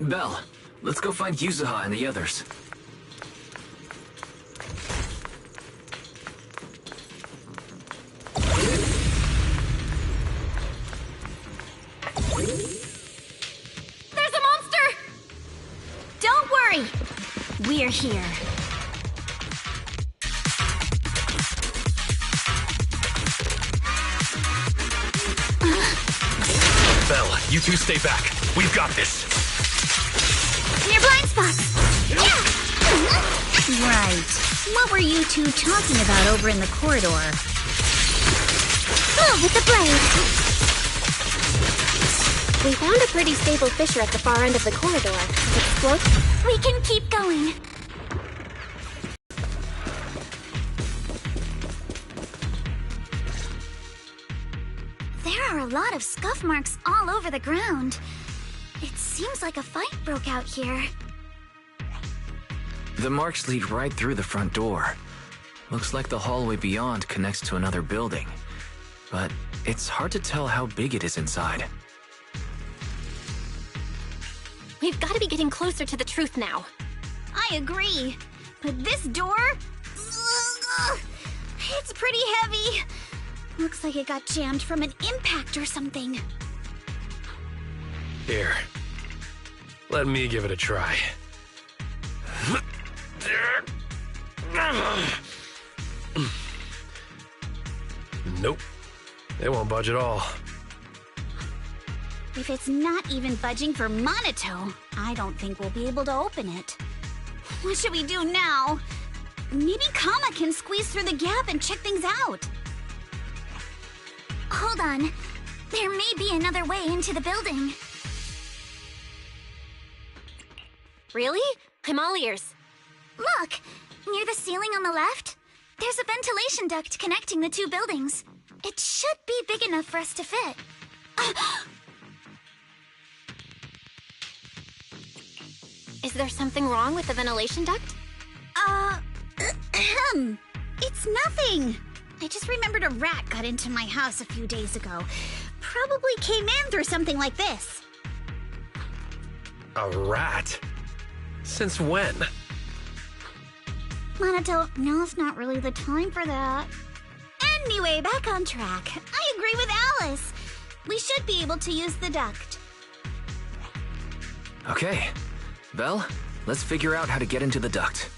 Belle, let's go find Yuzuha and the others. we're here. Belle, you two stay back. We've got this. Near blind spots! Yeah! Right. What were you two talking about over in the corridor? Oh, with the blade! We found a pretty stable fissure at the far end of the corridor. Explode? We can keep going. There are a lot of scuff marks all over the ground. It seems like a fight broke out here. The marks lead right through the front door. Looks like the hallway beyond connects to another building. But it's hard to tell how big it is inside. We've got to be getting closer to the truth now. I agree. But this door? It's pretty heavy. Looks like it got jammed from an impact or something. Here. Let me give it a try. Nope. They won't budge at all. If it's not even budging for Monato, I don't think we'll be able to open it. What should we do now? Maybe Kama can squeeze through the gap and check things out. Hold on. There may be another way into the building. Really? I'm all ears. Look! Near the ceiling on the left, there's a ventilation duct connecting the two buildings. It should be big enough for us to fit. Is there something wrong with the ventilation duct? It's nothing. I just remembered a rat got into my house a few days ago. Probably came in through something like this. A rat? Since when? Monato, now's not really the time for that. Anyway, back on track. I agree with Alice. We should be able to use the duct. Okay. Belle, let's figure out how to get into the duct.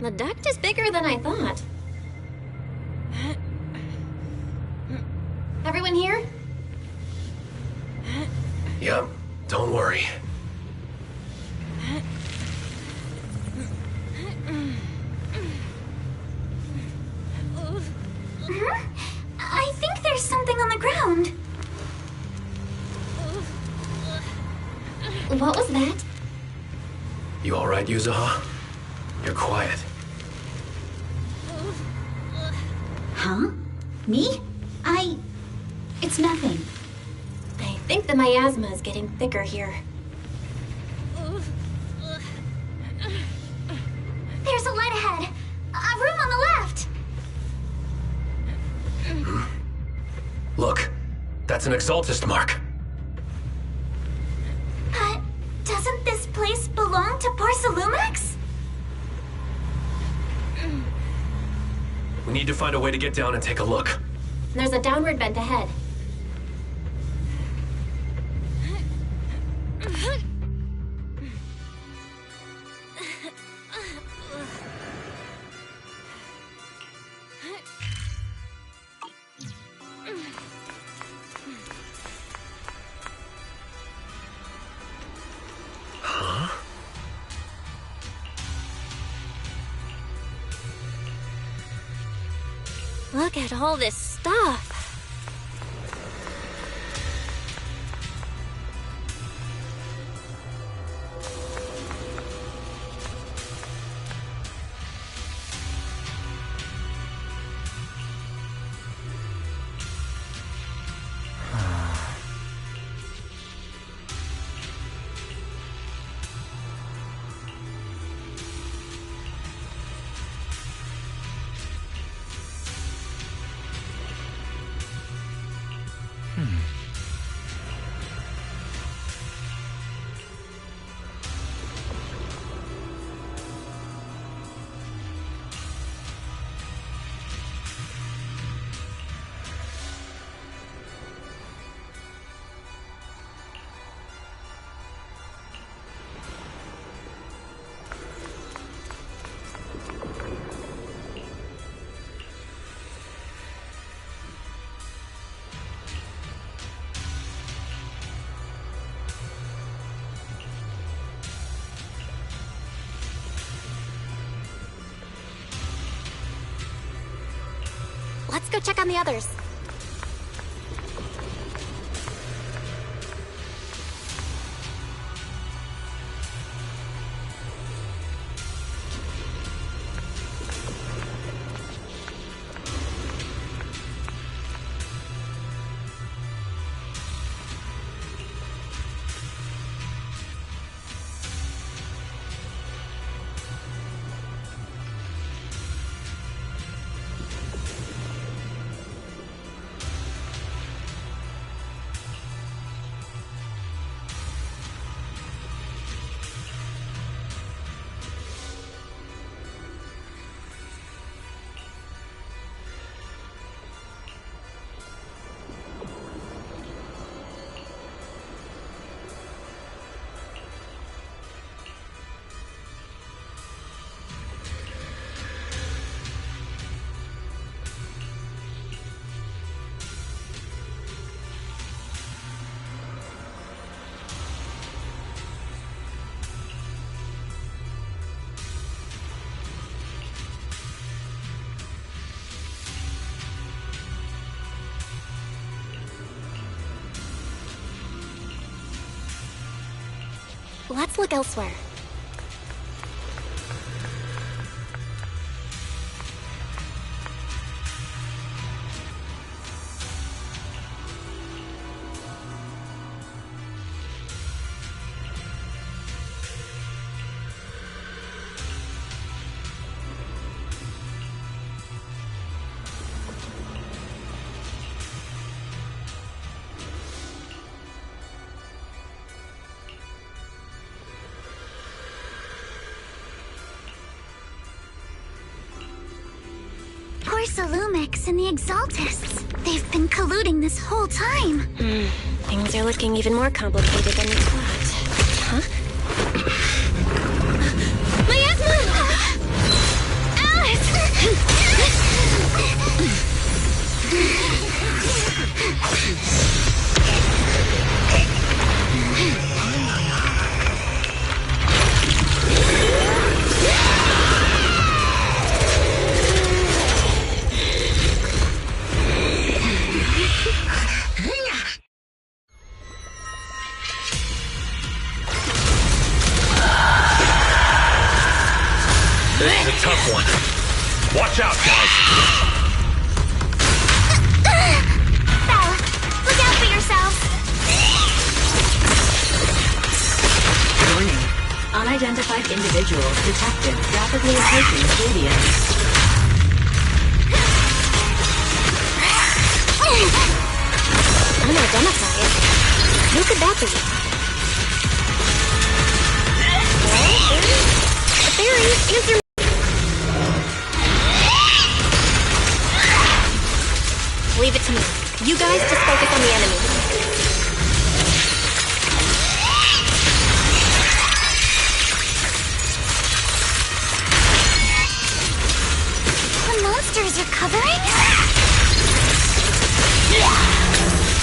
The duct is bigger than I thought. Everyone here? Yep, don't worry. I think there's something on the ground. What was that? You alright, Yuzuha? You're quiet. Huh? Me? It's nothing. I think the miasma is getting thicker here. There's a light ahead. A room on the left. Look, that's an Exaltist mark. But doesn't this place belong to Porcelumex? We need to find a way to get down and take a look. There's a downward vent ahead. Look at all this stuff. Let's go check on the others. Let's look elsewhere. Porsalumix and the Exaltists. They've been colluding this whole time. Things are looking even more complicated than we thought. Huh? Miasma! This is a tough one. Watch out, guys. Belle, look out for yourself. Warning. Unidentified individuals detected rapidly approaching stadium. Unidentified? Who could that be? Barry, answer me. Leave it to me. You guys just focus on the enemy. The monsters are covering?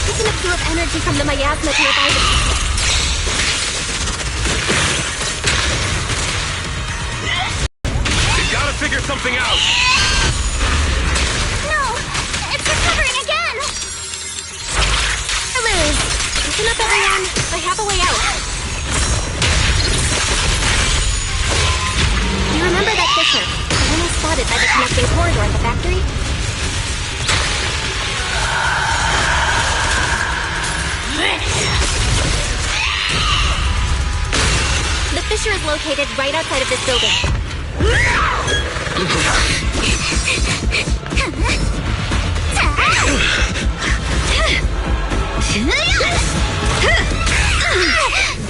Picking up flow of energy from the miasma to revive it. You gotta figure something out. Listen up, everyone. I have a way out. You remember that fissure? The one I spotted by the connecting corridor at the factory? The fissure is located right outside of this building.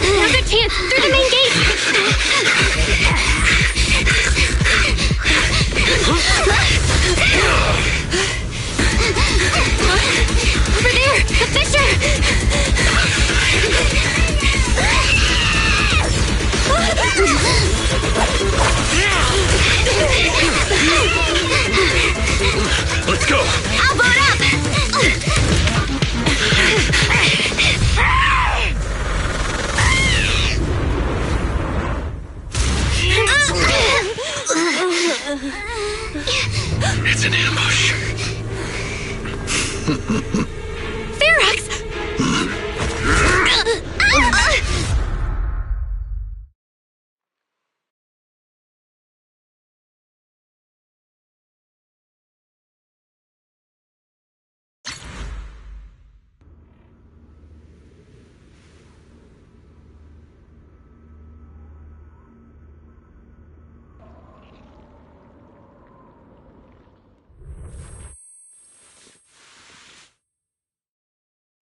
Now's our chance! Through the main gate! Over there! The fissure! Ferox!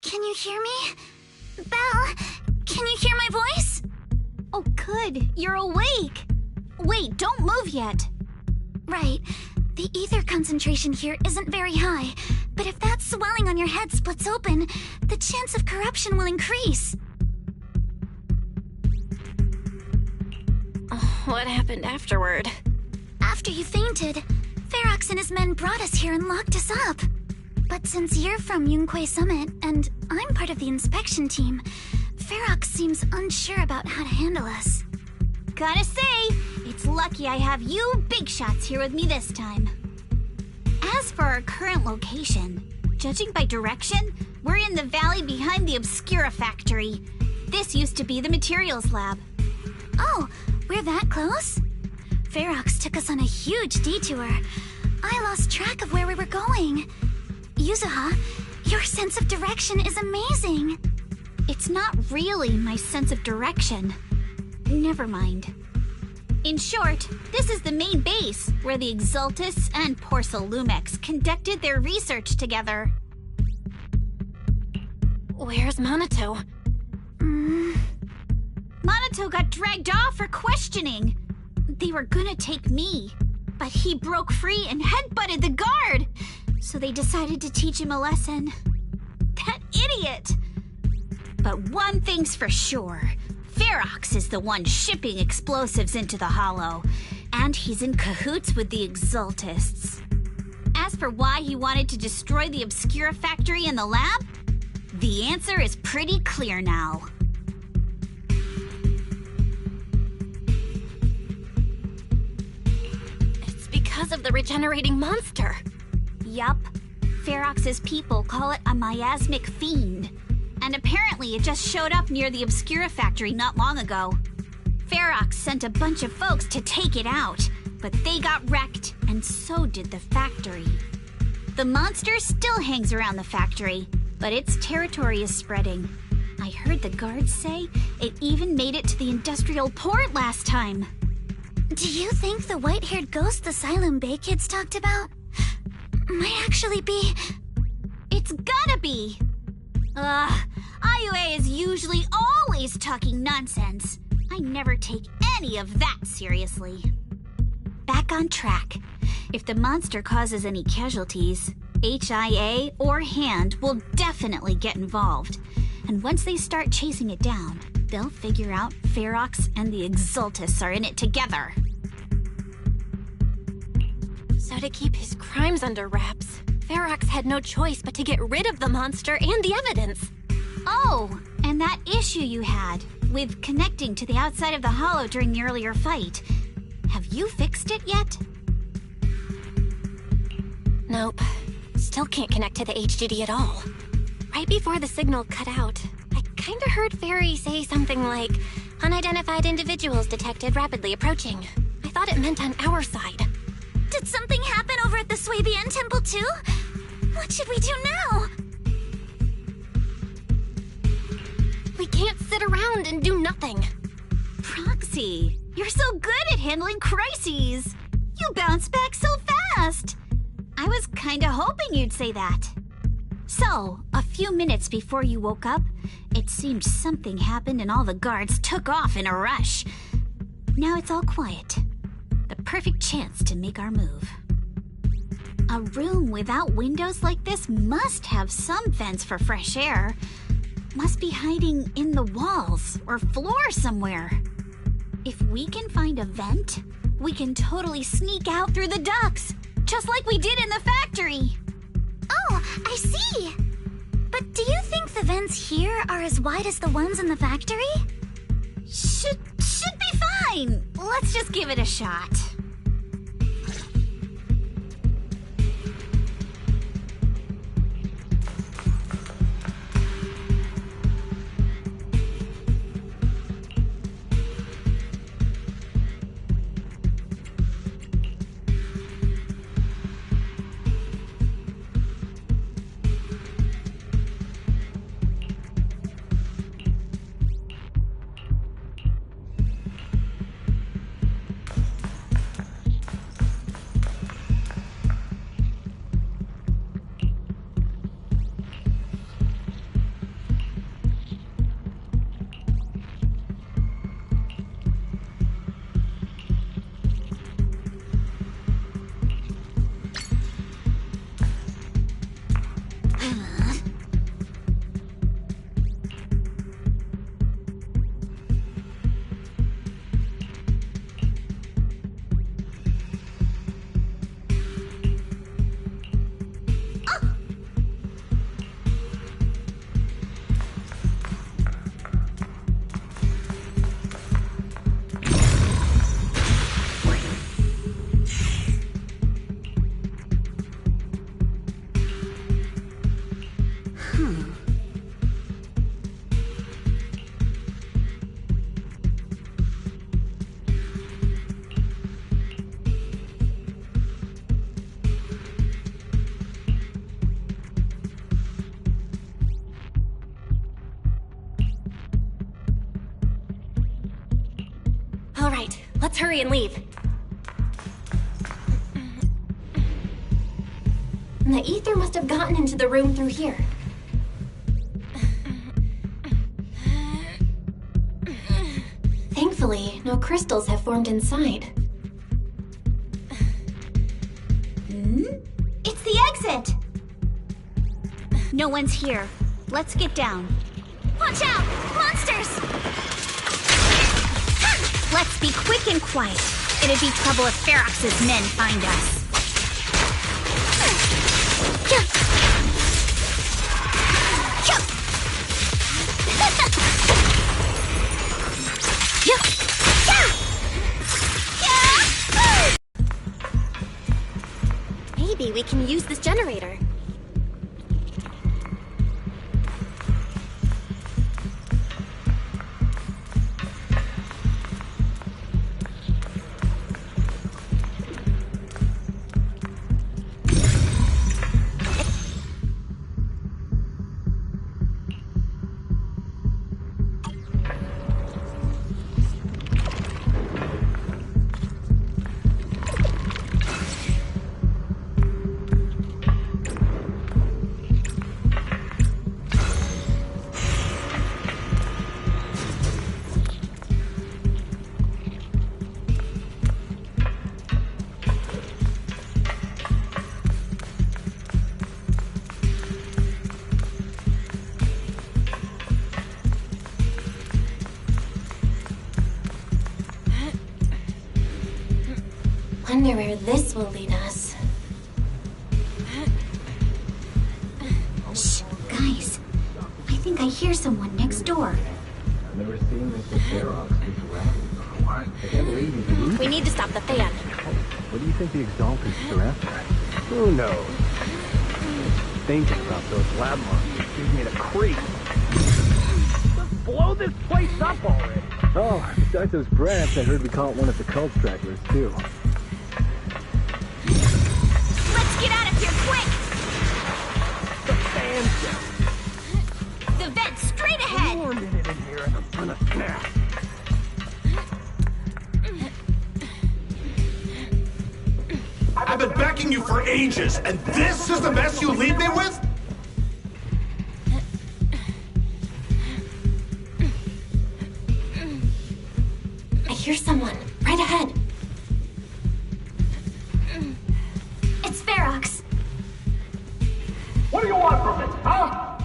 Can you hear me? Belle, can you hear my voice? Oh, good. You're awake. Wait, don't move yet. Right. The ether concentration here isn't very high, but if that swelling on your head splits open, the chance of corruption will increase. What happened afterward? After you fainted, Ferox and his men brought us here and locked us up. But since you're from Yunque Summit, and I'm part of the inspection team, Ferox seems unsure about how to handle us. Gotta say, it's lucky I have you big shots here with me this time. As for our current location, judging by direction, we're in the valley behind the Obscura factory. This used to be the materials lab. Oh, we're that close? Ferox took us on a huge detour. I lost track of where we were going. Yuzuha, your sense of direction is amazing. It's not really my sense of direction. Never mind. In short, this is the main base where the Exultus and Porcelumex conducted their research together. Where's Monato? Monato got dragged off for questioning. They were gonna take me, but he broke free and headbutted the guard. So they decided to teach him a lesson. That idiot! But one thing's for sure. Ferox is the one shipping explosives into the Hollow, and he's in cahoots with the Exultists. As for why he wanted to destroy the Obscura factory and the lab, the answer is pretty clear now. It's because of the regenerating monster. Yup. Ferox's people call it a miasmic fiend. And apparently it just showed up near the Obscura factory not long ago. Ferox sent a bunch of folks to take it out, but they got wrecked, and so did the factory. The monster still hangs around the factory, but its territory is spreading. I heard the guards say it even made it to the industrial port last time. Do you think the white-haired ghost the Silum Bay kids talked about might actually be... It's gotta be! IUA is usually always talking nonsense. I never take any of that seriously. Back on track. If the monster causes any casualties, HIA or Hand will definitely get involved. And once they start chasing it down, they'll figure out Ferox and the Exultus are in it together. So to keep his crimes under wraps, Ferox had no choice but to get rid of the monster and the evidence. Oh, and that issue you had with connecting to the outside of the Hollow during the earlier fight. Have you fixed it yet? Nope. Still can't connect to the HGD at all. Right before the signal cut out, I kinda heard Fairy say something like, "Unidentified individuals detected rapidly approaching." I thought it meant on our side. Did something happen over at the Swabian Temple too? What should we do now? We can't sit around and do nothing. Proxy, you're so good at handling crises. You bounce back so fast. I was kinda hoping you'd say that. So, a few minutes before you woke up, it seemed something happened and all the guards took off in a rush. Now it's all quiet. The perfect chance to make our move. A room without windows like this must have some vents for fresh air. Must be hiding in the walls or floor somewhere. If we can find a vent, we can totally sneak out through the ducts, just like we did in the factory. Oh, I see! But do you think the vents here are as wide as the ones in the factory? Should be fine. Let's just give it a shot. All right, let's hurry and leave. The ether must have gotten into the room through here. Thankfully, no crystals have formed inside. It's the exit! No one's here. Let's get down. Watch out! Monsters! Let's be quick and quiet. It'd be trouble if Ferox's men find us. Maybe we can use this generator. Wonder where this will lead us. Shh, guys. I think I hear someone next door. I've never seen Mr. Ferox this rapid. What? I can't believe you can do We need to stop the fan. What do you think the Exaltists are after? Who knows? Thinking about those lab monsters gives me the creep. Let's blow this place up already. Oh, besides those brats, I heard we caught one of the cult stragglers, too. Let's get out of here quick! The fan's down. The vent straight ahead! One more minute in here and I'm gonna snap. I've been backing you for ages, and this is the mess you leave me with? I hear someone. Right ahead. It's Ferox. What do you want from me, huh?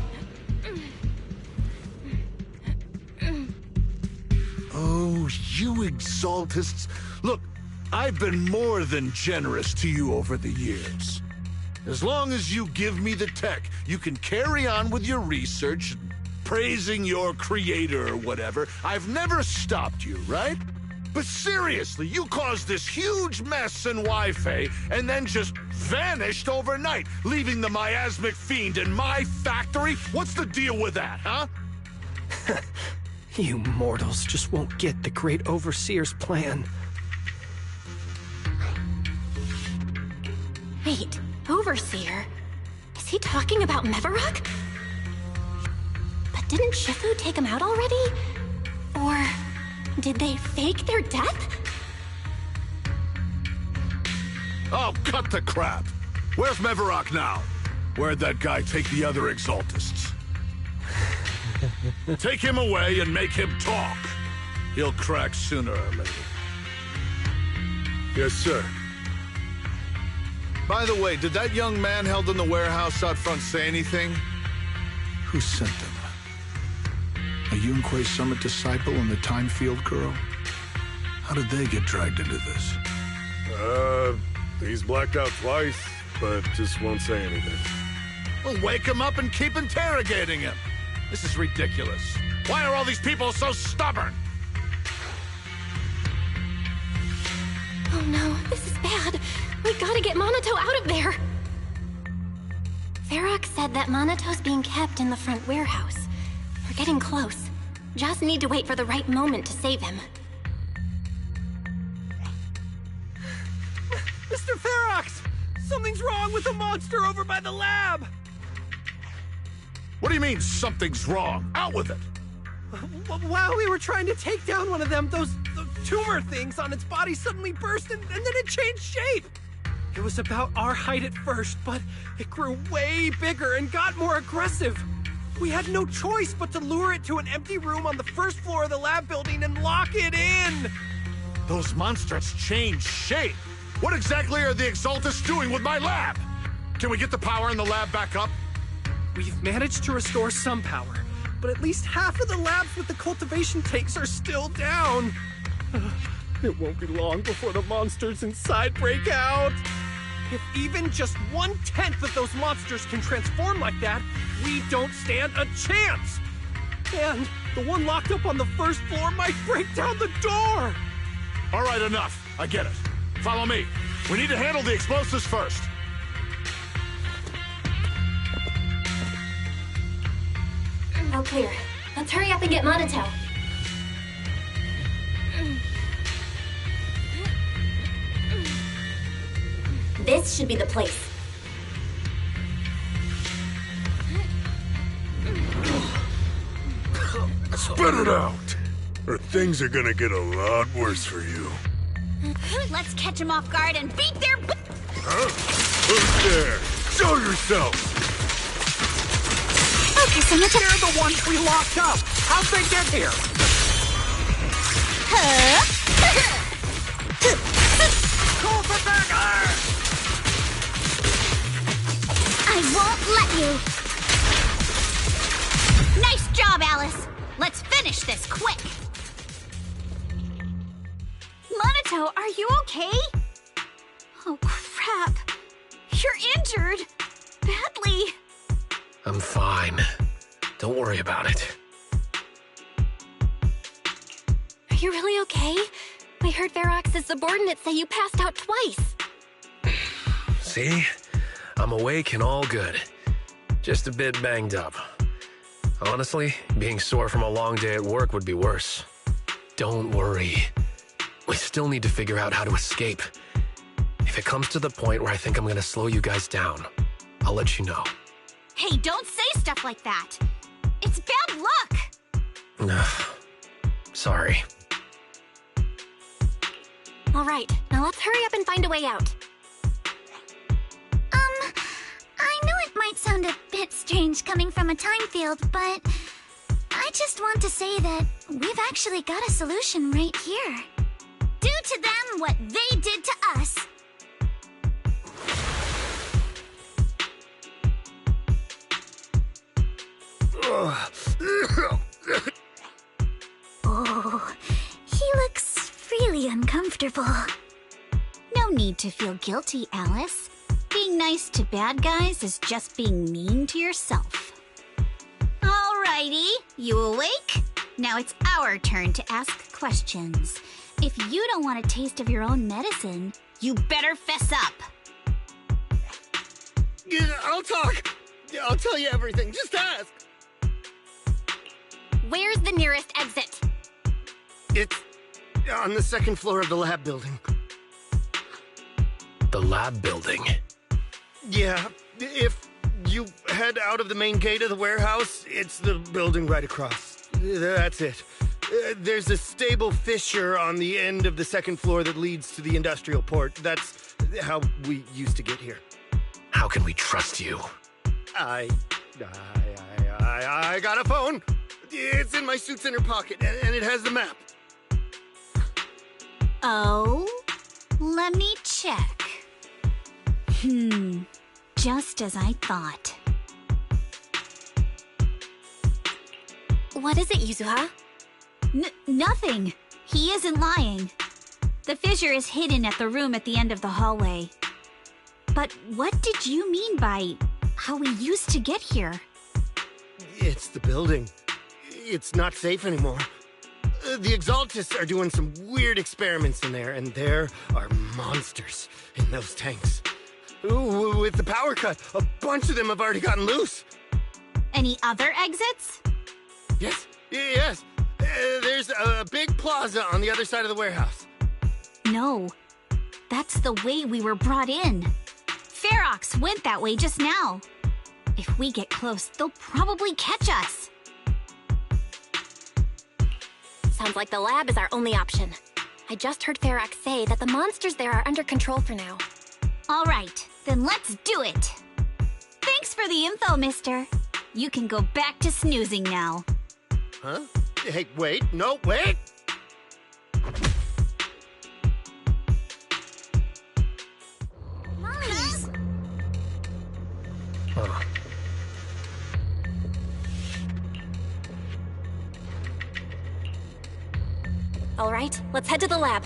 Oh, you Exaltists. Look, I've been more than generous to you over the years. As long as you give me the tech, you can carry on with your research, praising your creator or whatever. I've never stopped you, right? But seriously, you caused this huge mess in Wi-Fi and then just vanished overnight, leaving the miasmic fiend in my factory? What's the deal with that, huh? You mortals just won't get the Great Overseer's plan. Wait, Overseer? Is he talking about Mevarok? But didn't Shifu take him out already? Or did they fake their death? Oh, cut the crap. Where's Mevarok now? Where'd that guy take the other Exaltists? Take him away and make him talk. He'll crack sooner or later. Yes, sir. By the way, did that young man held in the warehouse out front say anything? Who sent them? A Yunque Summit disciple and the Time Field girl? How did they get dragged into this? He's blacked out twice, but just won't say anything. Well, wake him up and keep interrogating him. This is ridiculous. Why are all these people so stubborn? Oh no, this is bad. We gotta get Monato out of there. Varrock said that Monato's being kept in the front warehouse. We're getting close. Just need to wait for the right moment to save him. Mr. Ferox! Something's wrong with the monster over by the lab! What do you mean, something's wrong? Out with it! While we were trying to take down one of them, those tumor things on its body suddenly burst and then it changed shape! It was about our height at first, but it grew way bigger and got more aggressive. We had no choice but to lure it to an empty room on the first floor of the lab building and lock it in! Those monsters changed shape! What exactly are the Exaltists doing with my lab? Can we get the power in the lab back up? We've managed to restore some power, but at least half of the labs with the cultivation tanks are still down. It won't be long before the monsters inside break out. If even just 1/10 of those monsters can transform like that, we don't stand a chance. And the one locked up on the first floor might break down the door. All right, enough. I get it. Follow me. We need to handle the explosives first. All clear. Let's hurry up and get Monato. This should be the place. Spit it out, or things are gonna get a lot worse for you. Let's catch them off guard and beat their Huh? Who's there? Show yourself! Okay, so much They're the ones we locked up! How'd they get here? Call for backup! I won't let you! Nice job, Alice! Let's finish this quick! Monato, are you okay? Oh, crap. You're injured. Badly. I'm fine. Don't worry about it. Are you really okay? We heard Varrox's subordinates say you passed out twice. See? I'm awake and all good. Just a bit banged up. Honestly, being sore from a long day at work would be worse. Don't worry. We still need to figure out how to escape. If it comes to the point where I think I'm gonna slow you guys down, I'll let you know. Hey, don't say stuff like that. It's bad luck. Sorry. All right, now let's hurry up and find a way out. I know it might sound a bit strange coming from a time field, but I just want to say that we've actually got a solution right here. Do to them what they did to us. Oh, he looks really uncomfortable. No need to feel guilty, Alice. Being nice to bad guys is just being mean to yourself. Alrighty, you awake? Now it's our turn to ask questions. If you don't want a taste of your own medicine, you better fess up. I'll talk. I'll tell you everything. Just ask. Where's the nearest exit? It's on the second floor of the lab building. The lab building? Yeah, if you head out of the main gate of the warehouse, it's the building right across. That's it. There's a stable fissure on the end of the second floor that leads to the industrial port. That's how we used to get here. How can we trust you? I got a phone. It's in my suit's inner pocket, and it has the map. Oh? Let me check. Just as I thought. What is it, Yuzuha? Nothing. He isn't lying. The fissure is hidden at the room at the end of the hallway. But what did you mean by how we used to get here? It's the building. It's not safe anymore. The Exaltists are doing some weird experiments in there, and there are monsters in those tanks. With the power cut, a bunch of them have already gotten loose. Any other exits? Yes. There's a big plaza on the other side of the warehouse. No. That's the way we were brought in. Ferox went that way just now. If we get close, they'll probably catch us. Sounds like the lab is our only option. I just heard Ferox say that the monsters there are under control for now. All right, then let's do it. Thanks for the info, mister. You can go back to snoozing now. Huh? Hey, wait. No, wait! Nice. All right, let's head to the lab.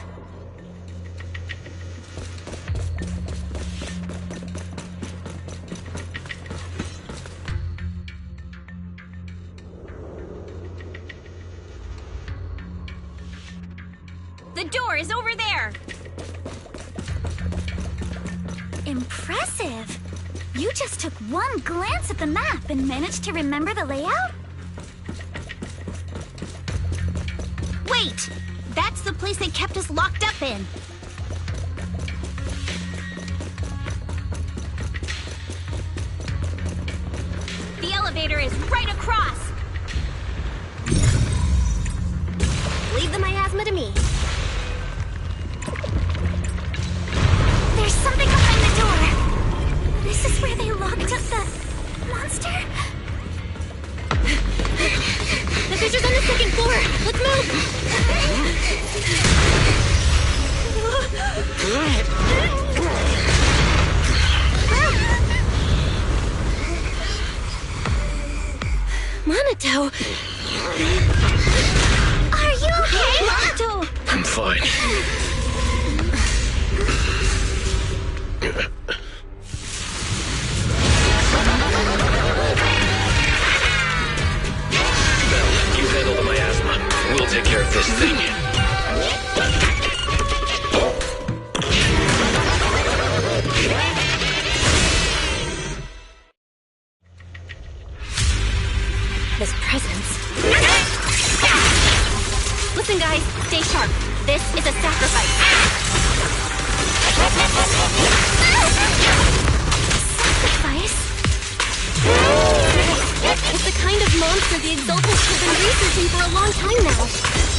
The door is over there. Impressive. You just took one glance at the map and managed to remember the layout? Wait! That's the place they kept us locked up in. The elevator is right across. Leave the miasma to me. There's something behind the door. This is where they locked up the monster? The fissure's on the second floor. Let's move. Monato. Are you okay? Monato. I'm fine. Belle, you handle the miasma. We'll take care of this thing. This presence. Listen, guys, stay sharp. This is a sacrifice. Sacrifice? It's the kind of monster the Exaltants have been researching for a long time now.